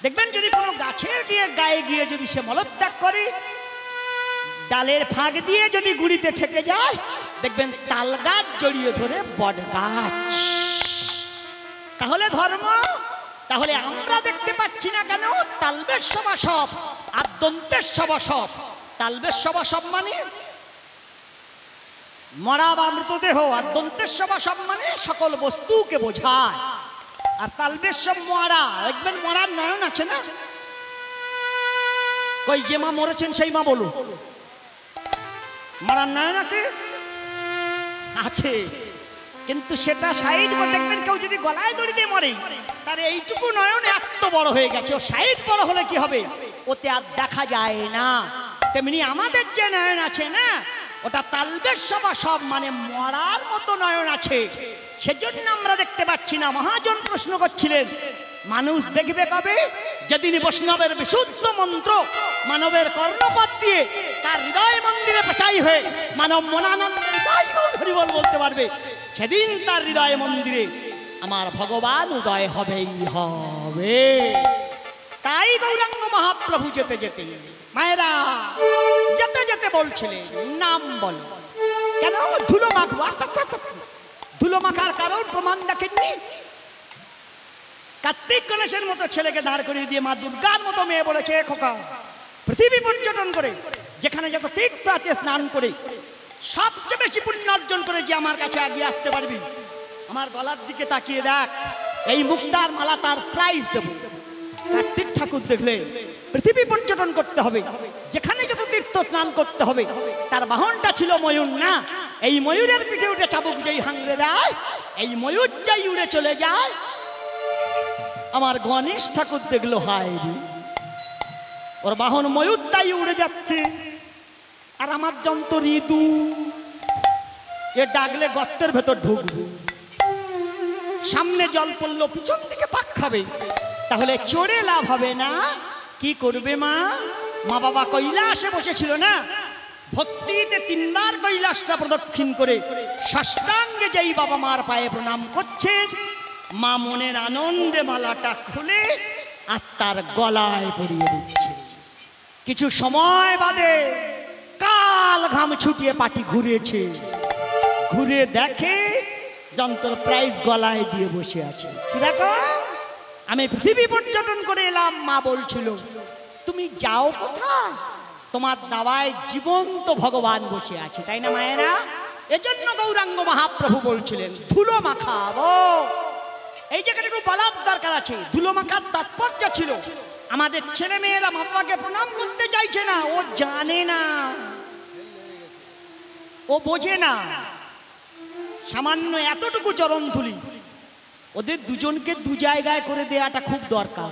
[SPEAKER 1] দেখবেন যদি কোনো গাছের গায়ে গিয়ে যদি সে মলত্যাগ করে, ডালের ফাঁক দিয়ে যদি গুড়িতে ঠেকে যায়, দেখবেন তাল গাছ জড়িয়ে ধরে বট গাছ। তাহলে ধর্ম, তাহলে আমরা দেখতে পাচ্ছি না কেন? তালবের সবাসব আর দন্তের সবাসব। তালবের সবাসব মানে মরা বা মৃতদেহ, আর দন্তের সবাসব মানে সকল বস্তুকে বোঝায়। আর তালবের সব মরা, দেখবেন মরার নয়ন আছে না? কই যে মা মরেছেন সেই মা বলুন, মরার নয়ন আছে? আছে, কিন্তু সেটা সাইজ দেখবেন কেউ যদি গলায় দড়ি দিয়ে মরে, তার এইটুকু নয়ন এত বড় হয়ে গেছে। ও সাইজ বড় হলে কি হবে? ওতে আর দেখা যায় না। তেমনি আমাদের যে নয়ন আছে না, ওটা তালবের সব মানে মরার মতো নয়ন আছে। সেজন্য আমরা দেখতে পাচ্ছি না। মহাজন প্রশ্ন করছিলেন, মানুষ দেখবে কবে? যেদিন বৈষ্ণবের বিশুদ্ধ মন্ত্র মানবের কর্ণপথ দিয়ে তার হৃদয় মন্দিরে পেঁচাই হয়ে মানব মনানন্দে হরিবল বলতে পারবে, সেদিন তার হৃদয় মন্দিরে আমার ভগবান উদয় হবেই হবে। তাই গৌরাঙ্গ মহাপ্রভু যেতে যেতে, মায়েরা যেতে যেতে বলছিলেন, নাম বল। কেন? ধুলো মাখবো। আস্তে আস্তে আস্তে ধুলো মাখার কারণ প্রমাণ দেখেননি? কার্তিক গণেশের মতো ছেলেকে দাঁড় করিয়ে দিয়ে মা দুর্গার মতো মেয়ে বলেছে, খোকা পৃথিবী পর্যটন করে যেখানে যত তীর্থ আছে স্নান করে সবচেয়ে বেশি পুণ্য অর্জন করে যে আমার কাছে এগিয়ে আসতে পারবি, আমার গলার দিকে তাকিয়ে দেখ, এই মুক্তার মালা তার প্রাইজ দেব। কার্তিক ঠাকুর দেখলে পৃথিবী পর্যটন করতে হবে, যেখানে যত তীর্থ স্নান করতে হবে। তার বাহনটা ছিল ময়ূর না? এই ময়ূরের পিঠে উঠে চাবুক যেই হাংড়ে দেয়, এই ময়ূর যাই উড়ে চলে যায়। আমার গণেশ ঠাকুর দেখলো, হায় রে, ওর বাহন ময়ূর তাই উড়ে যাচ্ছে, আর আমার যন্ত্র ঋতু, এ ডাকলে গর্তের ভেতর ঢুকবে, সামনে জল পড়লো, পিছন থেকে পাক খাবে, তাহলে চড়ে লাভ হবে না। কি করবে মা? মা বাবা কৈলাসে বসেছিল না, ভক্তিতে 3 বার কৈলাসটা প্রদক্ষিণ করে সাষ্টাঙ্গে যেই বাবা মার পায়ে প্রণাম করছে, মা মনের আনন্দে মালাটা খুলে আর তার গলায় পরিয়ে দিচ্ছে। কিছু সময় বাদে কাল ঘাম ছুটিয়ে পাটি ঘুরেছে, ঘুরে দেখে যন্ত্র প্রাইজ গলায় দিয়ে বসে আছে। কি দেখো, আমি পৃথিবী পর্যটন করে এলাম। মা বলছিল, তুমি যাও কোথায়? তোমার দাওয়ায় জীবন্ত ভগবান বসে আছে, তাই না মায়েরা? এজন্য গৌরাঙ্গ মহাপ্রভু বলছিলেন, ধুলো মাখাবো। এই জায়গাটা একটু বলার দরকার আছে। ধুলো মাখার তাৎপর্য ছিল, আমাদের ছেলে মেয়েরা মা বাবাকে প্রণাম করতে চাইছে না, ও জানে না, ও বোঝে না। সামান্য এতটুকু চরণ ধুলি ওদের দুজনকে 2 জায়গায় করে দেওয়াটা খুব দরকার।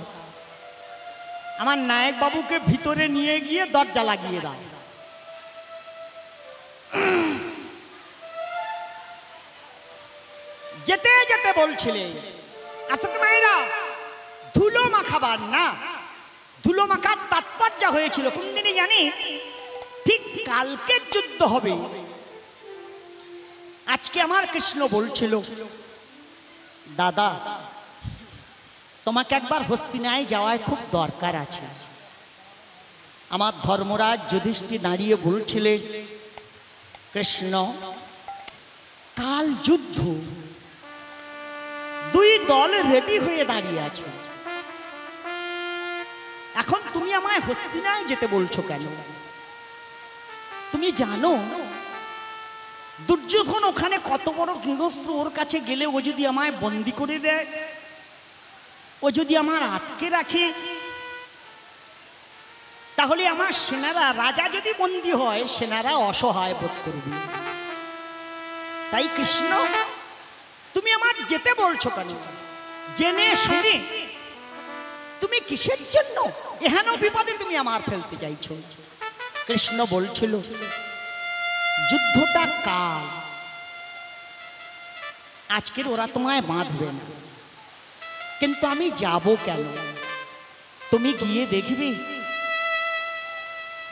[SPEAKER 1] আমার নায়ক বাবুকে ভিতরে নিয়ে গিয়ে দরজা লাগিয়ে দাও। যেতে যেতে বলছিলেন, আসলে মায়েরা ধুলো মাখাবার না, ধুলো মাখার তাৎপর্য হয়েছিল কোন দিনে জানি? ঠিক কালকের যুদ্ধ হবে। আজকে আমার কৃষ্ণ বলছিল, দাদা তোমাকে একবার হস্তিনায় যাওয়ায় খুব দরকার আছে। আমার ধর্মরাজ যুধিষ্ঠির দাঁড়িয়ে বলছিলেন, কৃষ্ণ কাল যুদ্ধ, 2 দল রেডি হয়ে দাঁড়িয়ে আছে, এখন তুমি আমায় হস্তিনায় যেতে বলছো কেন? তুমি জানো দুর্যোধন ওখানে কত বড় গৃহস্থ, ওর কাছে গেলে ও যদি আমায় বন্দি করে দেয়, ও যদি আমার আটকে রাখে, তাহলে আমার সেনারা, রাজা যদি বন্দি হয়, সেনারা অসহায় বোধ করবে। তাই কৃষ্ণ তুমি আমার যেতে বলছো কেন? জেনে শুনে তুমি কিসের জন্য এহেন বিপদে তুমি আমার ফেলতে চাইছো? কৃষ্ণ বলছিল, যুদ্ধটা কাল, আজকের ওরা তোমায় বাঁধবে না, কিন্তু আমি যাব কেন? তুমি গিয়ে দেখবে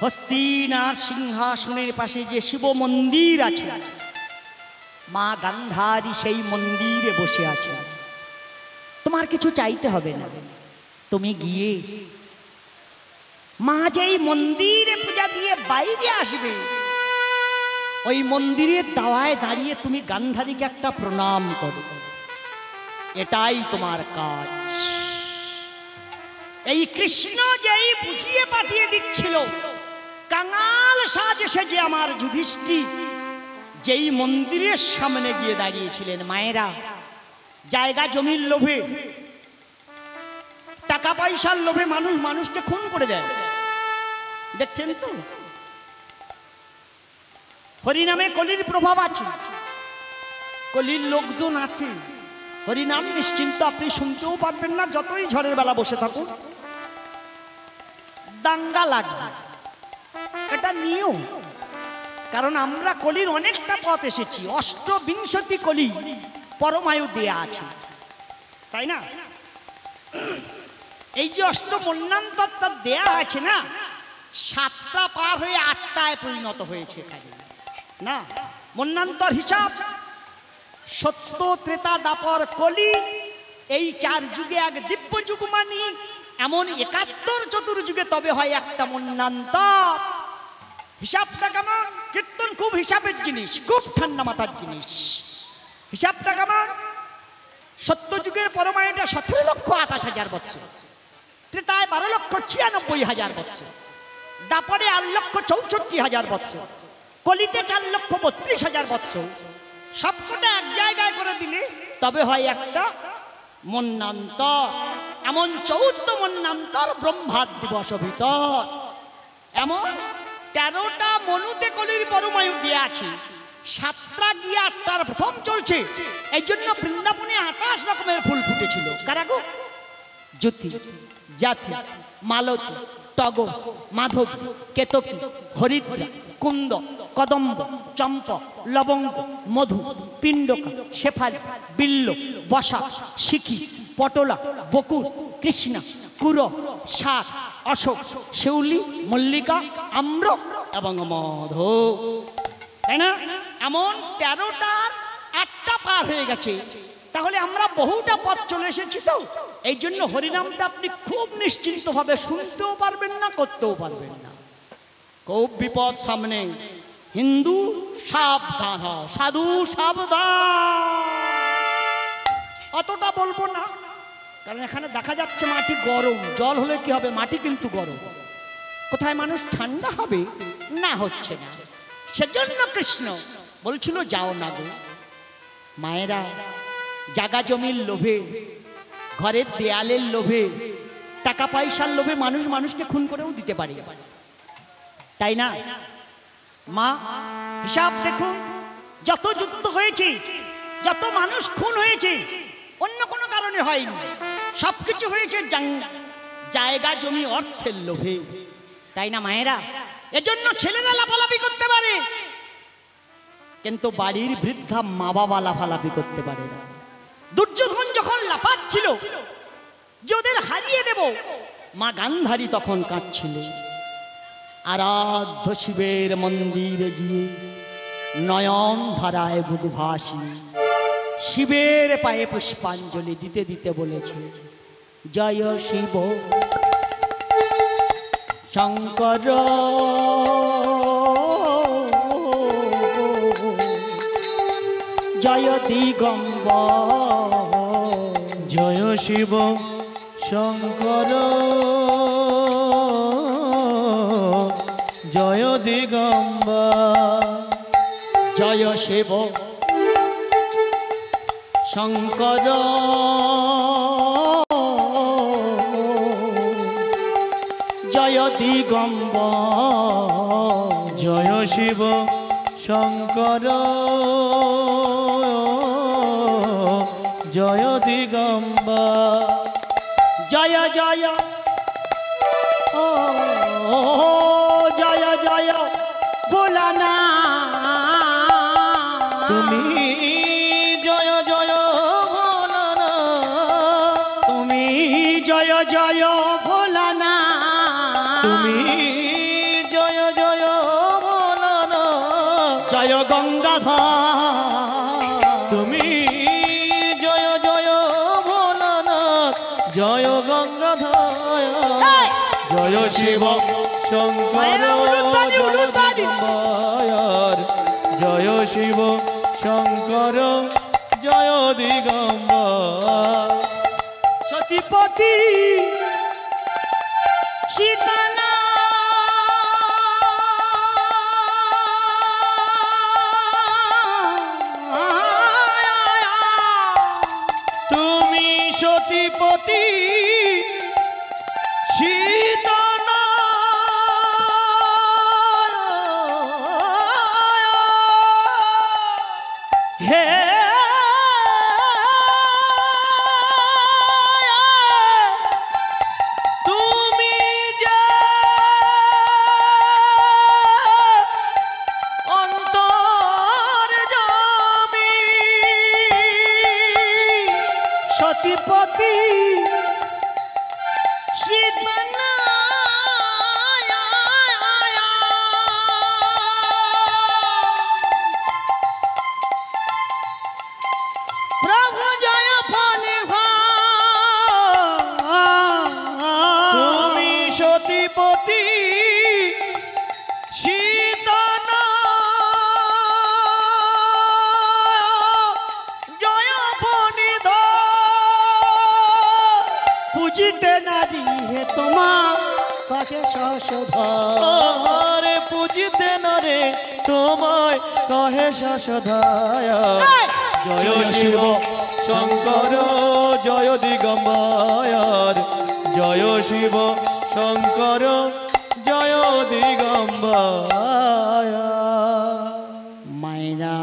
[SPEAKER 1] হস্তিনার সিংহাসনের পাশে যে শিব মন্দির আছে, মা গান্ধারী সেই মন্দিরে বসে আছে। তোমার কিছু চাইতে হবে না, তুমি গিয়ে মা যেই মন্দিরে পূজা দিয়ে বাইরে আসবে, ওই মন্দিরের দাওয়ায় দাঁড়িয়ে তুমি গান্ধারীকে একটা প্রণাম করো। এটাই তোমার কাজ। এই কৃষ্ণ যেই বুঝিয়ে পাঠিয়ে দিচ্ছিল, কাঙাল সাজে সেজে আমার যুধিষ্ঠির যেই মন্দিরের সামনে গিয়ে দাঁড়িয়েছিলেন, মায়েরা জায়গা জমির লোভে, টাকা পয়সার লোভে মানুষ মানুষকে খুন করে দেয়। দেখছেন তো, হরিনামে কলির প্রভাব আছে, কলির লোকজন আছে। হরিনাম নিশ্চিন্ত আপনি শুনতেও পারবেন না, যতই ঝড়ের বেলা বসে থাকুন, দাঙ্গা লাগবে, এটা নিয়ম। কারণ আমরা কলির অনেকটা পথ এসেছি, অষ্টবিংশতি কলি পরমায়ু দেয়া আছে, তাই না? এই যে অষ্টমন্যান্তরটা দেয়া আছে না, 7টা পার হয়ে 8টায় পরিণত হয়েছে না। মন্যান্তর হিসাব সত্য, ত্রেতা, দাপর, কলি, এই 4 যুগে এক দিব্য যুগ মানি, এমন 71 চতুর্যুগে তবে হয় একটা মন্যান্তর। হিসাবটা কেমন? কীর্তন খুব হিসাবের জিনিস, খুব ঠান্ডা মাথার জিনিস। হিসাবটা কেমন? সত্য যুগের পরমায়ুটা 17,28,000 বৎসর, ত্রেতায় 12,96,000 বৎসর, দাপরে 8,64,000 বৎসর, কলিতে 4,32,000 বৎসর। সবকটা এক জায়গায় করে দিলে তবে হয় একটা মন্যান্তর। এমন 14 মন্যান্তর ব্রহ্মার দিবস ভিতর, এমন 13টা মনুতে কলির পরমায়ু দিয়ে আছে। 7টা গিয়ে 8টার প্রথম চলছে। এই জন্য বৃন্দাবনে 28 রকমের ফুল ফুটেছিল। কারা গো? জ্যোতি, জাতি, মালতী, টগর, মাধব, কেতকী, হরিদ্রা, কুন্দ, কদম্ব, চম্পক, লবঙ্গ, মধু, পিণ্ডকা, শেফালি, বিল্ল, বসা, শিখি, পটলা, বকুল, কৃষ্ণা, কুর, শাক, অশোক, শিউলি, মল্লিকা, আম্র এবং মধু, তাই না? এমন 13টার 8টা পার হয়ে গেছে। তাহলে আমরা বহুটা পথ চলে এসেছি। তো এই জন্য হরিনামটা আপনি খুব নিশ্চিন্তভাবে শুনতেও পারবেন না, করতেও পারবেন না। খুব বিপদ সামনে। হিন্দু সাবধান হও, সাধু সাবধান। অতটা বলবো না, কারণ এখানে দেখা যাচ্ছে মাটি গরম। জল হলে কি হবে? মাটি কিন্তু গরম। কোথায় মানুষ ঠান্ডা হবে? না, হচ্ছে না। সেজন্য কৃষ্ণ বলছিল যাও না গো মায়েরা। জাগা জমির লোভে, ঘরের দেয়ালের লোভে, টাকা পয়সার লোভে মানুষ মানুষকে খুন করেও দিতে পারে, তাই না? মা হিসাব দেখুন, যত যুদ্ধ হয়েছে, যত মানুষ খুন হয়েছে, অন্য কোনো কারণে হয়নি। সবকিছু হয়েছে জায়গা জমি অর্থের লোভে, তাই না মায়েরা? এজন্য ছেলেরা লাফালাফি করতে পারে, কিন্তু বাড়ির বৃদ্ধা মা বাবা লাফালাফি করতে পারে না। দুর্যোধন যখন লাফাচ্ছিল যে ওদের হারিয়ে দেব, মা গান্ধারী তখন কাঁদছিল। আরাধ্য শিবের মন্দিরে গিয়ে নয়ন ধারায় বুক ভাসি শিবের পায়ে পুষ্পাঞ্জলি দিতে দিতে বলেছে, জয় শিব শঙ্কর জয় দিগম্বর,
[SPEAKER 4] জয় শিব শঙ্কর জয় দিগম্বর,
[SPEAKER 1] জয় শিব শঙ্কর জয় দিগম্বর,
[SPEAKER 4] জয় শিব শঙ্কর জয় দিগম্বর,
[SPEAKER 1] জয় জয় ও জয় জয় ভোলানা,
[SPEAKER 4] তুমি জয় জয় ভোলানা,
[SPEAKER 1] তুমি জয় ভোলানা
[SPEAKER 4] তুমি জয় জয় ভোলানা,
[SPEAKER 1] জয় গঙ্গাধর
[SPEAKER 4] তুমি জয় জয় ভোলানা, জয় গঙ্গাধর, জয় শিব শঙ্কর জয় দিগম্বর, জয় শিব শঙ্কর জয় দিগম্বর।
[SPEAKER 1] সতীপতি সীতানা
[SPEAKER 4] তুমি সতীপতি সীতানা,
[SPEAKER 1] হে
[SPEAKER 4] তুমি যে অন্তর্যামী,
[SPEAKER 1] সতীপতি সীতানা প্রভু জয় ফলে
[SPEAKER 4] তুমি সতীপতি সীতানা, জয় ফণিধর,
[SPEAKER 1] পুজিতে না দিয়ে তোমার কাছে শশধর
[SPEAKER 4] পুজিতে না রে তোমায় কহে শশধর। জয় শিব শঙ্কর জয় দিগম্বর, জয় শিব শঙ্কর জয় দিগম্বর।
[SPEAKER 1] মায়েরা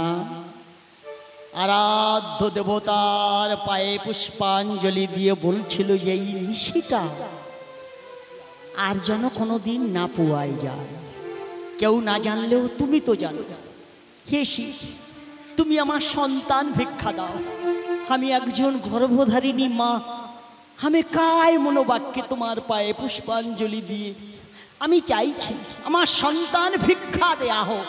[SPEAKER 1] আরাধ্য দেবতার পায়ে পুষ্পাঞ্জলি দিয়ে বলছিল যে এই নিশিটা আর যেন কোনোদিন না পুয়াই যায়। কেউ না জানলেও তুমি তো জানো। হে শিব, তুমি আমার সন্তান ভিক্ষা দাও। আমি একজন গর্ভধারিণী মা, আমি কায় মনোবাক্যে তোমার পায়ে পুষ্পাঞ্জলি দিয়ে আমি চাইছি আমার সন্তান ভিক্ষা দেয়া হোক।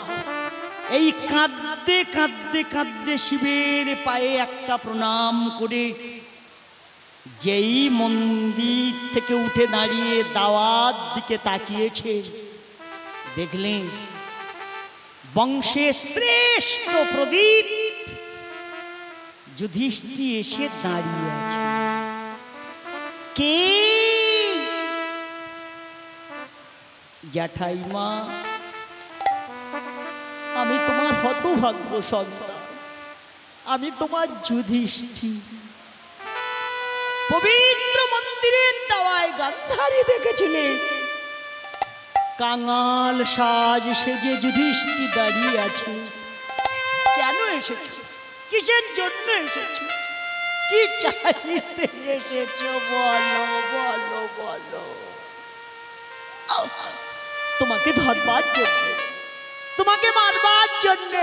[SPEAKER 1] এই কাঁদতে কাঁদতে কাঁদতে শিবের পায়ে একটা প্রণাম করে যেই মন্দির থেকে উঠে দাঁড়িয়ে দাওয়াত দিকে তাকিয়েছে, দেখলেন বংশের শ্রেষ্ঠ প্রদীপ যুধিষ্ঠির এসে দাঁড়িয়ে আছে। কে? জ্যাঠাইমা, আমি তোমার হতভাগ্য সন্তান, আমি তোমার যুধিষ্ঠির। পবিত্র মন্দিরের দাওয়ায় গান্ধারী দেখেছিলে, কাঙাল সাজ সেজে যুধিষ্ঠির দাঁড়িয়ে আছে। কেন এসেছো? কিসের জন্য এসেছো? কি চাইতে এসেছো? বলো বলো বলো। তোমাকে ধরবার জন্য, তোমাকে মারবার জন্য,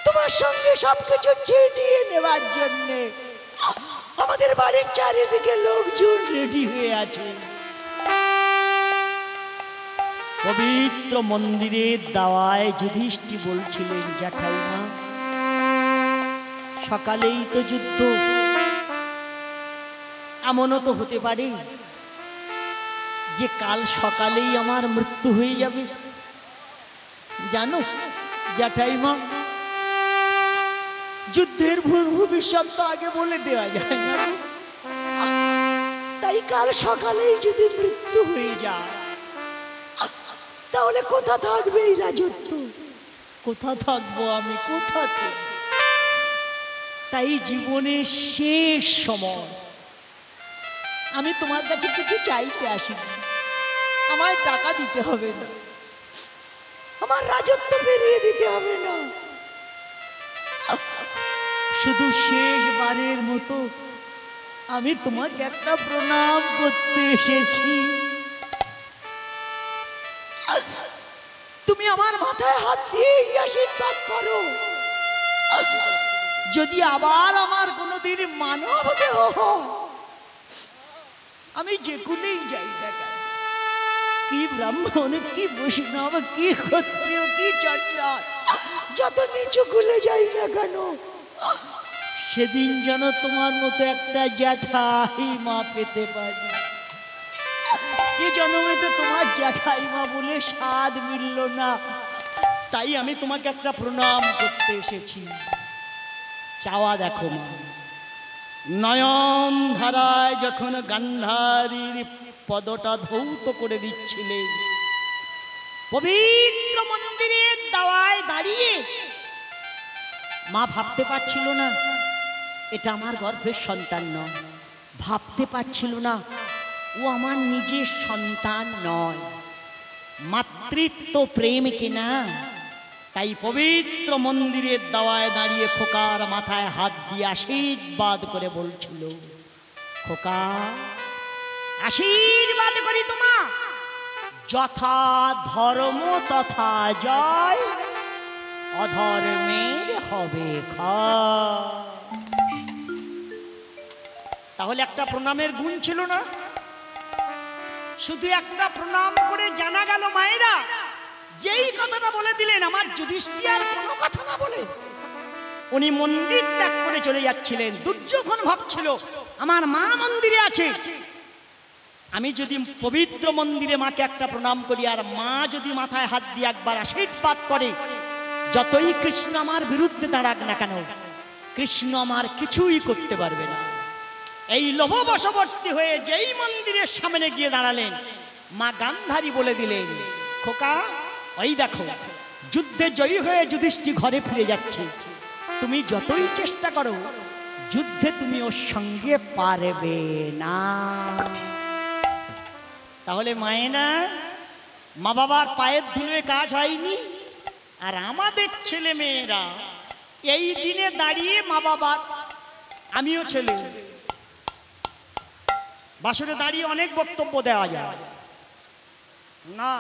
[SPEAKER 1] তোমার সঙ্গে সবকিছু ছিনিয়ে নেবার জন্য আমাদের বাড়ির চারিদিকে লোকজন রেডি হয়ে আছে। পবিত্র মন্দিরের দাওয়ায় যুধিষ্ঠির বলছিলেন, জ্যাঠাইমা সকালেই তো যুদ্ধ, এমনও তো হতে পারে যে কাল সকালেই আমার মৃত্যু হয়ে যাবে। জানো জ্যাঠাইমা, যুদ্ধের ভবিষ্যৎ তো আগে বলে দেওয়া যায় না, তাই কাল সকালেই যদি মৃত্যু হয়ে যায় তাহলে কোথা থাকবে এই রাজত্ব? কোথা থাকবো আমি? কোথা থাকবো? তাই জীবনের শেষ সময় আমি তোমার কাছে কিছু চাইতে আসিনি। আমায় টাকা দিতে হবে না, আমার রাজত্ব বেরিয়ে দিতে হবে না, শুধু শেষবারের মতো আমি তোমাকে একটা প্রণাম করতে এসেছি। তুমি আমার মাথায় হাত দিয়ে আশীর্বাদ করো, যদি আবার আমার কোনোদিন মানব দেহ আমি যে কোনেই যাই না কেন, কি ব্রাহ্মণ, কি বৈষ্ণব, কি ক্ষত্রিয়, কি চণ্ডাল, যত নিচু কুলে যাই না কেন, সেদিন যেন তোমার মতো একটা জ্যাঠাই মা পেতে পারি। এ জন্মে তো তোমার জ্যাঠাই মা বলে স্বাদ মিলল না, তাই আমি তোমাকে একটা প্রণাম করতে এসেছি। চাওয়া দেখো মা, নয়ন ধারায় যখন গান্ধারীর পদটা ধৌত করে দিচ্ছিলে, পবিত্র মন্দিরের দাওয়ায় দাঁড়িয়ে মা ভাবতে পারছিল না এটা আমার গর্ভের সন্তান নয়, ভাবতে পারছিল না ও আমার নিজের সন্তান নয়, মাতৃত্ব প্রেম কিনা। তাই পবিত্র মন্দিরের দাওয়ায় দাঁড়িয়ে খোকার মাথায় হাত দিয়ে আশীর্বাদ করে বলছিল, খোকা আশীর্বাদ করি তোমা, যথা ধর্ম তথা জয়, অধর্মের হবে ক্ষয়। তাহলে একটা প্রণামের গুণ ছিল না? শুধু একটা প্রণাম করে জানা গেল মায়েরা যেই কথাটা বলে দিলেন, আমার যুধিষ্ঠির আর কোনো কথা না বলে উনি মন্দির ত্যাগ করে চলে যাচ্ছিলেন। দুর্যোধন ভাবছিল আমার মা মন্দিরে আছে, আমি যদি পবিত্র মন্দিরে মাকে একটা প্রণাম করি আর মা যদি মাথায় হাত দিয়ে একবার আশীর্বাদ করে, যতই কৃষ্ণ আমার বিরুদ্ধে দাঁড়াক না কেন, কৃষ্ণ আমার কিছুই করতে পারবে না। এই লোভবশবর্তী হয়ে যেই মন্দিরের সামনে গিয়ে দাঁড়ালেন, মা গান্ধারী বলে দিলেন, খোকা ওই দেখো যুদ্ধে জয়ী হয়ে যুধিষ্ঠির ঘরে ফিরে যাচ্ছে, তুমি যতই চেষ্টা করো যুদ্ধে তুমি ওর সঙ্গে পারবে না। তাহলে মায়েরা, মা বাবার পায়ের ধুলে কাজ হয়নি, আর আমাদের ছেলে মেয়েরা এই দিনে দাঁড়িয়ে মা বাবার, আমিও ছেলে, বাসরে দাঁড়িয়ে অনেক বক্তব্য দেওয়া যায় না,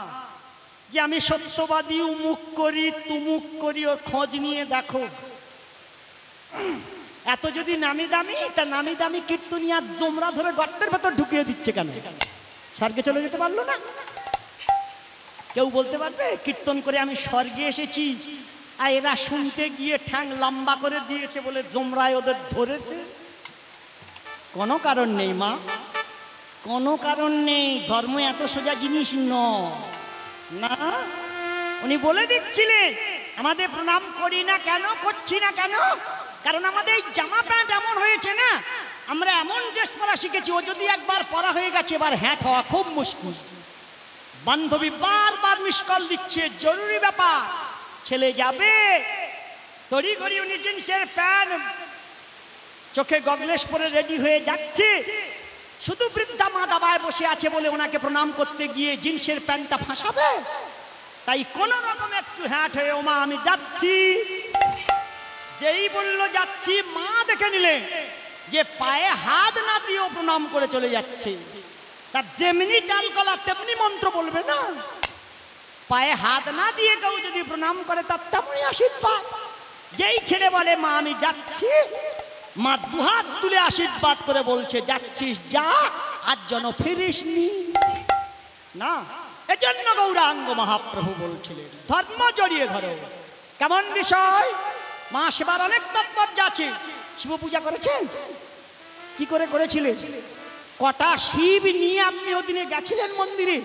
[SPEAKER 1] যে আমি সত্যবাদী, উমুক করি তুমুক করি, ওর খোঁজ নিয়ে দেখো। এত যদি নামি দামি, তা নামি দামি কীর্তনিয়া জমরা ধরে গর্তের ভেতর ঢুকিয়ে দিচ্ছে কেন? স্বর্গে চলে যেতে পারলো না? কেউ বলতে পারবে কীর্তন করে আমি স্বর্গে এসেছি, আর এরা শুনতে গিয়ে ঠ্যাং লম্বা করে দিয়েছে বলে জমরায় ওদের ধরেছে? কোনো কারণ নেই মা, কোনো কারণ নেই। ধর্ম এত সোজা জিনিস না। উনি বলে দিচ্ছিলেন আমাদের প্রণাম করি না কেন, করছি না কেন, কারণ আমাদের এই জামা প্যান্ট এমন হয়েছে না, আমরা এমন ড্রেস পরা শিখেছি, ও যদি একবার পরা হয়ে গেছে এবার হ্যাট হওয়া খুব মুশকিল। বান্ধবী বারবার মিস কল দিচ্ছে, জরুরি ব্যাপার, ছেলে যাবে। তড়ি ঘড়ি উনি জিন্সের প্যান্ট, চোখে গগলেস পরে রেডি হয়ে যাচ্ছে, শুধু বৃদ্ধা মা দাবায় বসে আছে বলে ওনাকে প্রণাম করতে গিয়ে জিন্সের প্যান্টটা ফাঁসাবে, তাই কোন রকম একটু হ্যাট হয়ে, ওমা আমি যাচ্ছি। যেই বলল যাচ্ছি, মা দেখে নিলে যে পায়ে হাত না দিয়েও প্রণাম করে চলে যাচ্ছে, তার যেমনি চাল কলা তেমনি মন্ত্র বলবে না। পায়ে হাত না দিয়ে কেউ যদি প্রণাম করে তার তেমনি আশীর্বাদ। যেই ছেলে বলে মা আমি যাচ্ছি, মা দুহাত তুলে আশীর্বাদ করে বলছে যাচ্ছিস যা, আজ যেন ফিরিস নি না। এজন্য গৌরাঙ্গ মহাপ্রভু বলছিলেন ধর্ম জড়িয়ে ধরো। কেমন বিষয়? মা সেবার অনেক তাৎপর্য আছে। শিব পূজা করেছেন? কি করে করেছিলেন? কটা শিব নিয়ে আপনি ওদিনে গেছিলেন মন্দিরে?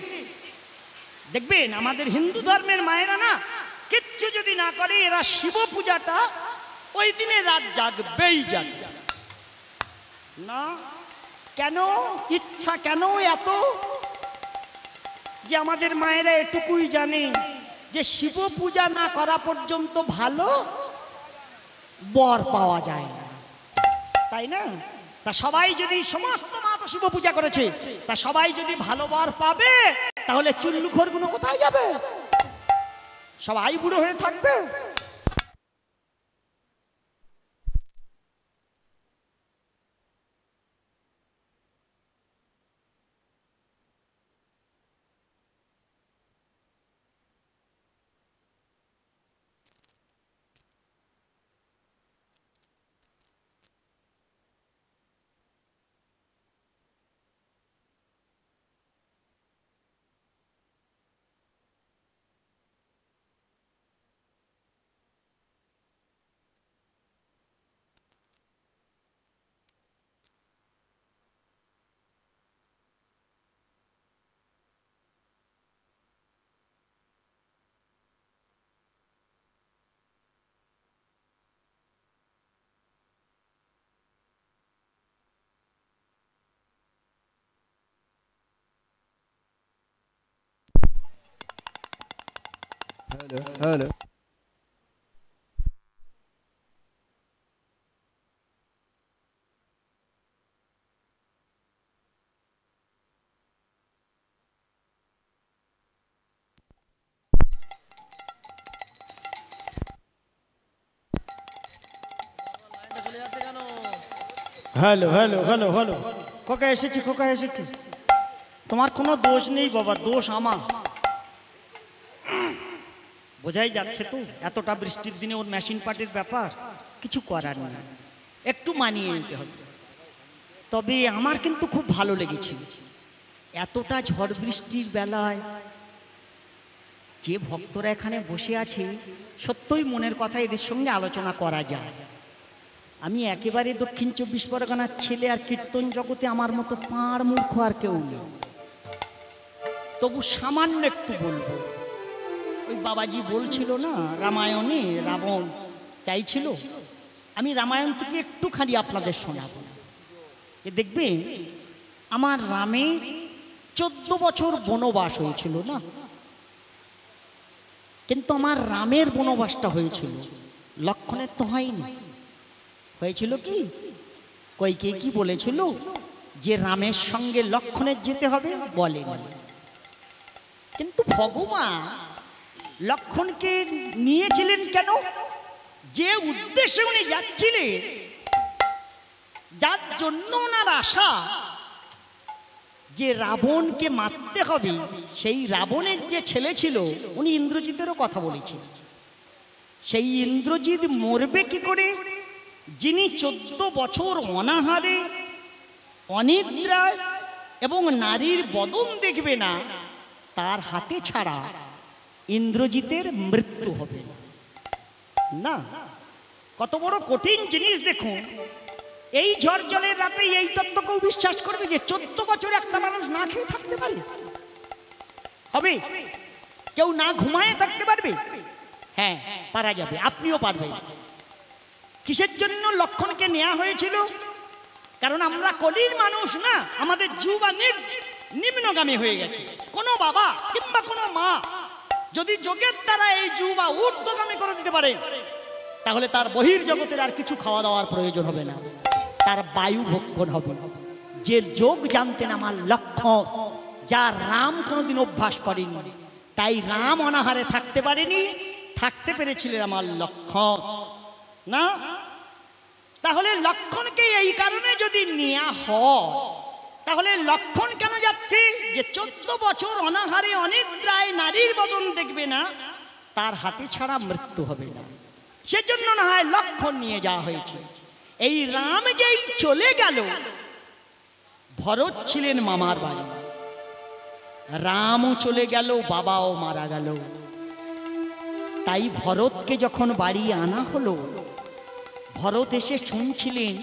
[SPEAKER 1] দেখবেন আমাদের হিন্দু ধর্মের মায়েরা না, কিচ্ছু যদি না করে এরা শিব পূজাটা ওই দিনে রাত জাগবেই জাগবে না। কেন? ইচ্ছা কেন এত? যে আমাদের মায়েরা এটুকুই জানে যে শিব পূজা না করা পর্যন্ত ভালো বর পাওয়া যায় না, তাই না? তা সবাই যদি, সমস্ত মা তো শিব পূজা করেছে, তা সবাই যদি ভালো বর পাবে, তাহলে চুল্লুখোর গুলো কোথায় যাবে? সবাই বুড়ো হয়ে থাকবে।
[SPEAKER 3] হ্যালো
[SPEAKER 2] লাইনটা চলে যাচ্ছে কেন?
[SPEAKER 1] হ্যালো হ্যালো হ্যালো হ্যালো খোকা এসেছি, খোকা এসেছি। তোমার কোনো দোষ নেই বাবা, দোষ আমার। বোঝাই যাচ্ছে তো এতটা বৃষ্টির দিনে ওর মেশিন পার্টির ব্যাপার, কিছু করার নেই, একটু মানিয়ে নিতে হবে। তবে আমার কিন্তু খুব ভালো লেগেছিল এতটা ঝড় বৃষ্টির বেলায় যে ভক্তরা এখানে বসে আছে, সত্যই মনের কথা এদের সঙ্গে আলোচনা করা যায়। আমি একেবারে দক্ষিণ 24 পরগনার ছেলে, আর কীর্তন জগতে আমার মতো পাঁড় মূর্খ আর কেউ নেই। তবু সামান্য একটু বলবো। ওই বাবাজি বলছিল না রামায়ণে রাবণ চাইছিল, আমি রামায়ণ থেকে একটুখানি আপনাদের শোনাবো। এ দেখবে আমার রামে 14 বছর বনবাস হয়েছিল না, কিন্তু আমার রামের বনবাসটা হয়েছিল, লক্ষণের তো হয়নি। হয়েছিল কি, কইকে কি বলেছিল যে রামের সঙ্গে লক্ষণের যেতে হবে, বলেনি। কিন্তু ভগবান লক্ষণকে নিয়েছিলেন কেন? যে উদ্দেশ্যে উনি যাচ্ছিলেন, যার জন্য ওনার আশা যে রাবণকে মারতে হবে, সেই রাবণের যে ছেলে ছিল, উনি ইন্দ্রজিতেরও কথা বলেছেন। সেই ইন্দ্রজিৎ মরবে কি করে? যিনি 14 বছর অনাহারে অনিদ্রায় এবং নারীর বদন দেখবে না, তার হাতে ছাড়া ইন্দ্রজিতের মৃত্যু হবে না। কত বড় কঠিন জিনিস দেখুন। এই ঝড় জলের রাতে এই তত্ত্ব কেউ বিশ্বাস করবে যে 14 বছর একটা মানুষ না খেয়ে থাকতে পারে? হবে? কেউ না ঘুমায় থাকতে পারবে? হ্যাঁ, পারা যাবে, আপনিও পারবেন। কিসের জন্য লক্ষণকে নেওয়া হয়েছিল? কারণ আমরা কলির মানুষ না, আমাদের যুবা নিম্নগামী হয়ে গেছে। কোনো বাবা কিংবা কোনো মা যদি যোগের দ্বারা এই যুবা ঊর্ধ্বগামী করে দিতে পারে, তাহলে তার বহির্জগতের আর কিছু খাওয়া দাওয়ার প্রয়োজন হবে না, তার বায়ু ভক্ষণ হবে। যে যোগ জানতেন আমার লক্ষণ, যা রাম কোনোদিন অভ্যাস করেনি, তাই রাম অনাহারে থাকতে পারেনি, থাকতে পেরেছিলেন আমার লক্ষণ না। তাহলে লক্ষণকে এই কারণে যদি নেওয়া হয়, তাহলে লক্ষণ কেন যাচ্ছে? যে 14 বছর অনাহারে অনিদ্রায় নারীর বদন দেখবে না, তার হাতে ছাড়া মৃত্যু হবে না, সেজন্য না হয় লক্ষণ নিয়ে যাওয়া হয়েছে। এই রাম যেই চলে গেল, ভরত ছিলেন মামার বাড়ি, রামও চলে গেল, বাবাও মারা গেল। তাই ভরতকে যখন বাড়ি আনা হলো, ভরত এসে শুনছিলেন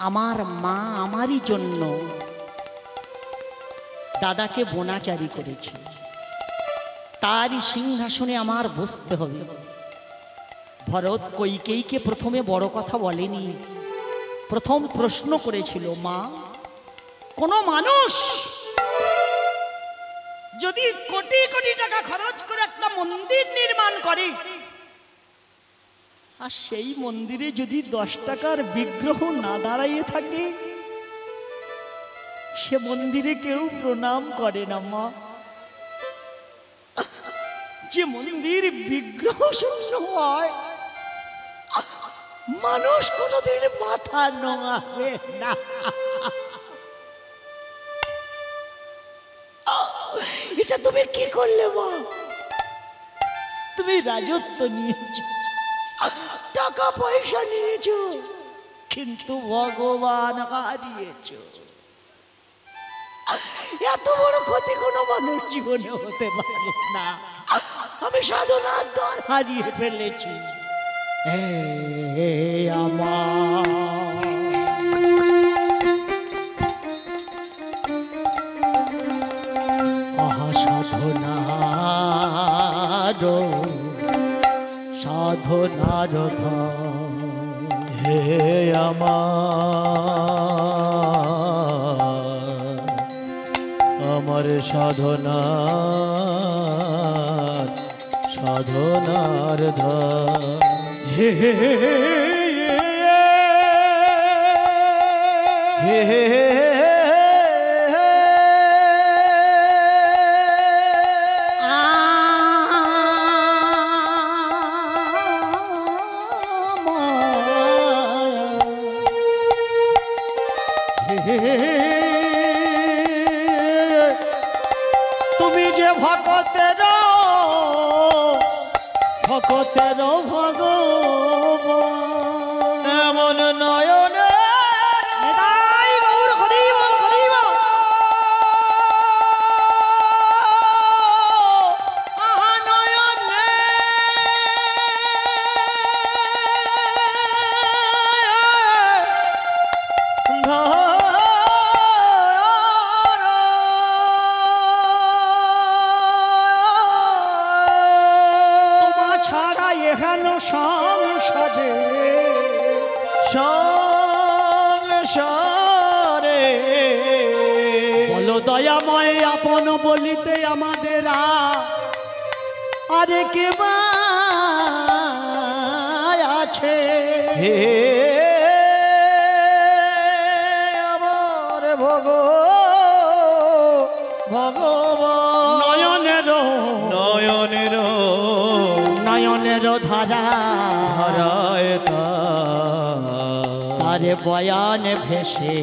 [SPEAKER 1] আমার মা আমারই জন্য দাদাকে বোনাচারি করেছে, তারই সিংহাসনে আমার বসতে হবে। ভরত কইকেয়ীকে প্রথমে বড় কথা বলেনি, প্রথম প্রশ্ন করেছিল, মা, কোনো মানুষ যদি কোটি কোটি টাকা খরচ করে একটা মন্দির নির্মাণ করে, আর সেই মন্দিরে যদি 10 টাকার বিগ্রহ না দাঁড়াইয়ে থাকে, সে মন্দিরে কেউ প্রণাম করে না মা। যে মন্দির বিগ্রহ শূন্য হয়, মানুষ কোনোদিন মাথা নোয়াবে না। এটা তুমি কি করলে মা? তুমি রাজত্ব নিয়েছো, টাকা পয়সা নিয়েছো, কিন্তু ভগবান হারিয়েছো। এত বড় ক্ষতি কোনো মানুষ জীবনে হতে পারে না। আমি সাধনার দ্বার হারিয়ে ফেলেছি। আমার সাধনার হে আমার সাধনার
[SPEAKER 4] সাধনার ধার।
[SPEAKER 1] হে হে হে
[SPEAKER 4] হে হে হে
[SPEAKER 1] তুমি যে ভগতের ভগবান
[SPEAKER 4] এমন নয়নে
[SPEAKER 1] নিতাই গৌর হরি বল হরি বল আহা নয়নে তোমা ছাড়া এহেন সংসারে
[SPEAKER 4] সংসারে
[SPEAKER 1] বলো দয়াময় আপন বলিতে আমাদের আরে কে আছে
[SPEAKER 4] হে আমার ভগবান
[SPEAKER 1] নয়নের
[SPEAKER 4] নয়নের
[SPEAKER 1] নয়নের ধারা
[SPEAKER 4] হারায়
[SPEAKER 1] তারে বয়ান ভেসে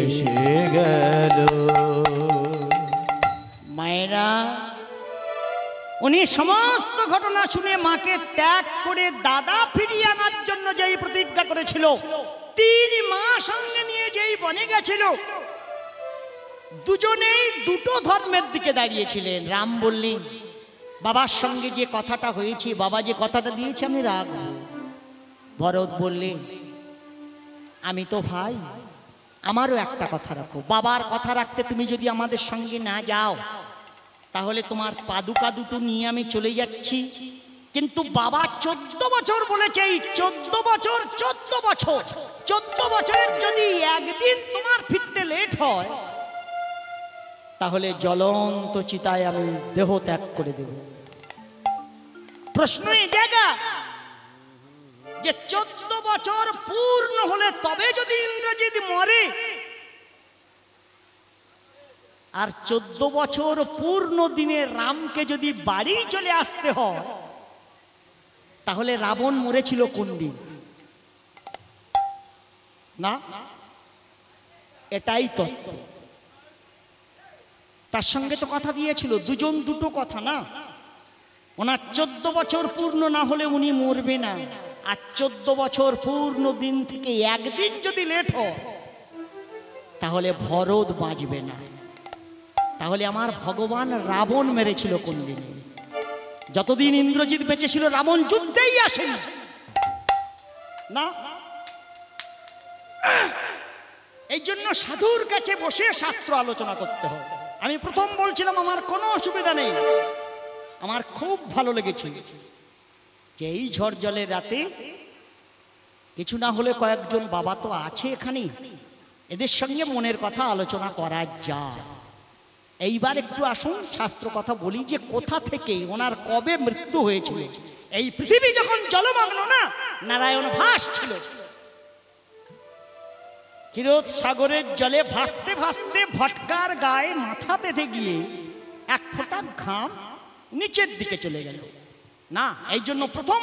[SPEAKER 4] এসে গেল।
[SPEAKER 1] মায়েরা উনি সমস্ত ঘটনা শুনে মাকে ত্যাগ করে দাদা ফিরিয়ে আনার জন্য যেই প্রতিজ্ঞা করেছিল, 3 মাস সঙ্গে নিয়ে যেই বনে গেছিল, দুজনেই দুটো ধর্মের দিকে দাঁড়িয়েছিলেন। রাম বললেন বাবার সঙ্গে যে কথাটা হয়েছে, বাবা যে কথাটা দিয়েছে আমি রাখব। ভরত বললেন আমি তো ভাই, আমারও একটা কথা রাখো। বাবার কথা রাখতে তুমি যদি আমাদের সঙ্গে না যাও তাহলে তোমার পাদুকা দুটো নিয়ে আমি চলে যাচ্ছি। কিন্তু বাবা 14 বছর বলেছে, এই 14 বছর 14 বছরের যদি একদিন তোমার ফিরতে লেট হয় তাহলে জ্বলন্ত চিতায় আমি দেহ ত্যাগ করে দেব। প্রশ্ন এই জায়গা যে 14 বছর পূর্ণ হলে তবে যদি ইন্দ্রজিৎ মরে, আর 14 বছর পূর্ণ দিনে রামকে যদি বাড়ি চলে আসতে হয় তাহলে রাবণ মরেছিল কোন দিন? না, এটাই তত্ত্ব। তার সঙ্গে তো কথা দিয়েছিল, দুজন দুটো কথা না। ওনার 14 বছর পূর্ণ না হলে উনি মরবে না, আর 14 বছর পূর্ণ দিন থেকে একদিন যদি লেট হয় তাহলে ভরত বাঁচবে না। তাহলে আমার ভগবান রাবণ মেরেছিল কোন দিনে? যতদিন ইন্দ্রজিৎ বেঁচে ছিল রাবণ যুদ্ধেই আসেনি না। এই জন্য সাধুর কাছে বসে শাস্ত্র আলোচনা করতে হবে। আমি প্রথম বলছিলাম আমার কোনো অসুবিধা নেই, আমার খুব ভালো লেগেছে যে এই ঝড় জলের রাতে কিছু না হলে কয়েকজন বাবা তো আছে এখানে, এদের সঙ্গে মনের কথা আলোচনা করা যায়। এইবার একটু আসুন শাস্ত্র কথা বলি যে কোথা থেকে ওনার কবে মৃত্যু হয়েছিল। এই পৃথিবী যখন জলমগ্ন না, নারায়ণ ভাসছিল, ক্ষীরোদ সাগরের জলে ভাসতে ভাসতে ভটকার গায়ে মাথা বেঁধে গিয়ে এক ফোঁটা ঘাম নিচের দিকে চলে গেল না। এই জন্য প্রথম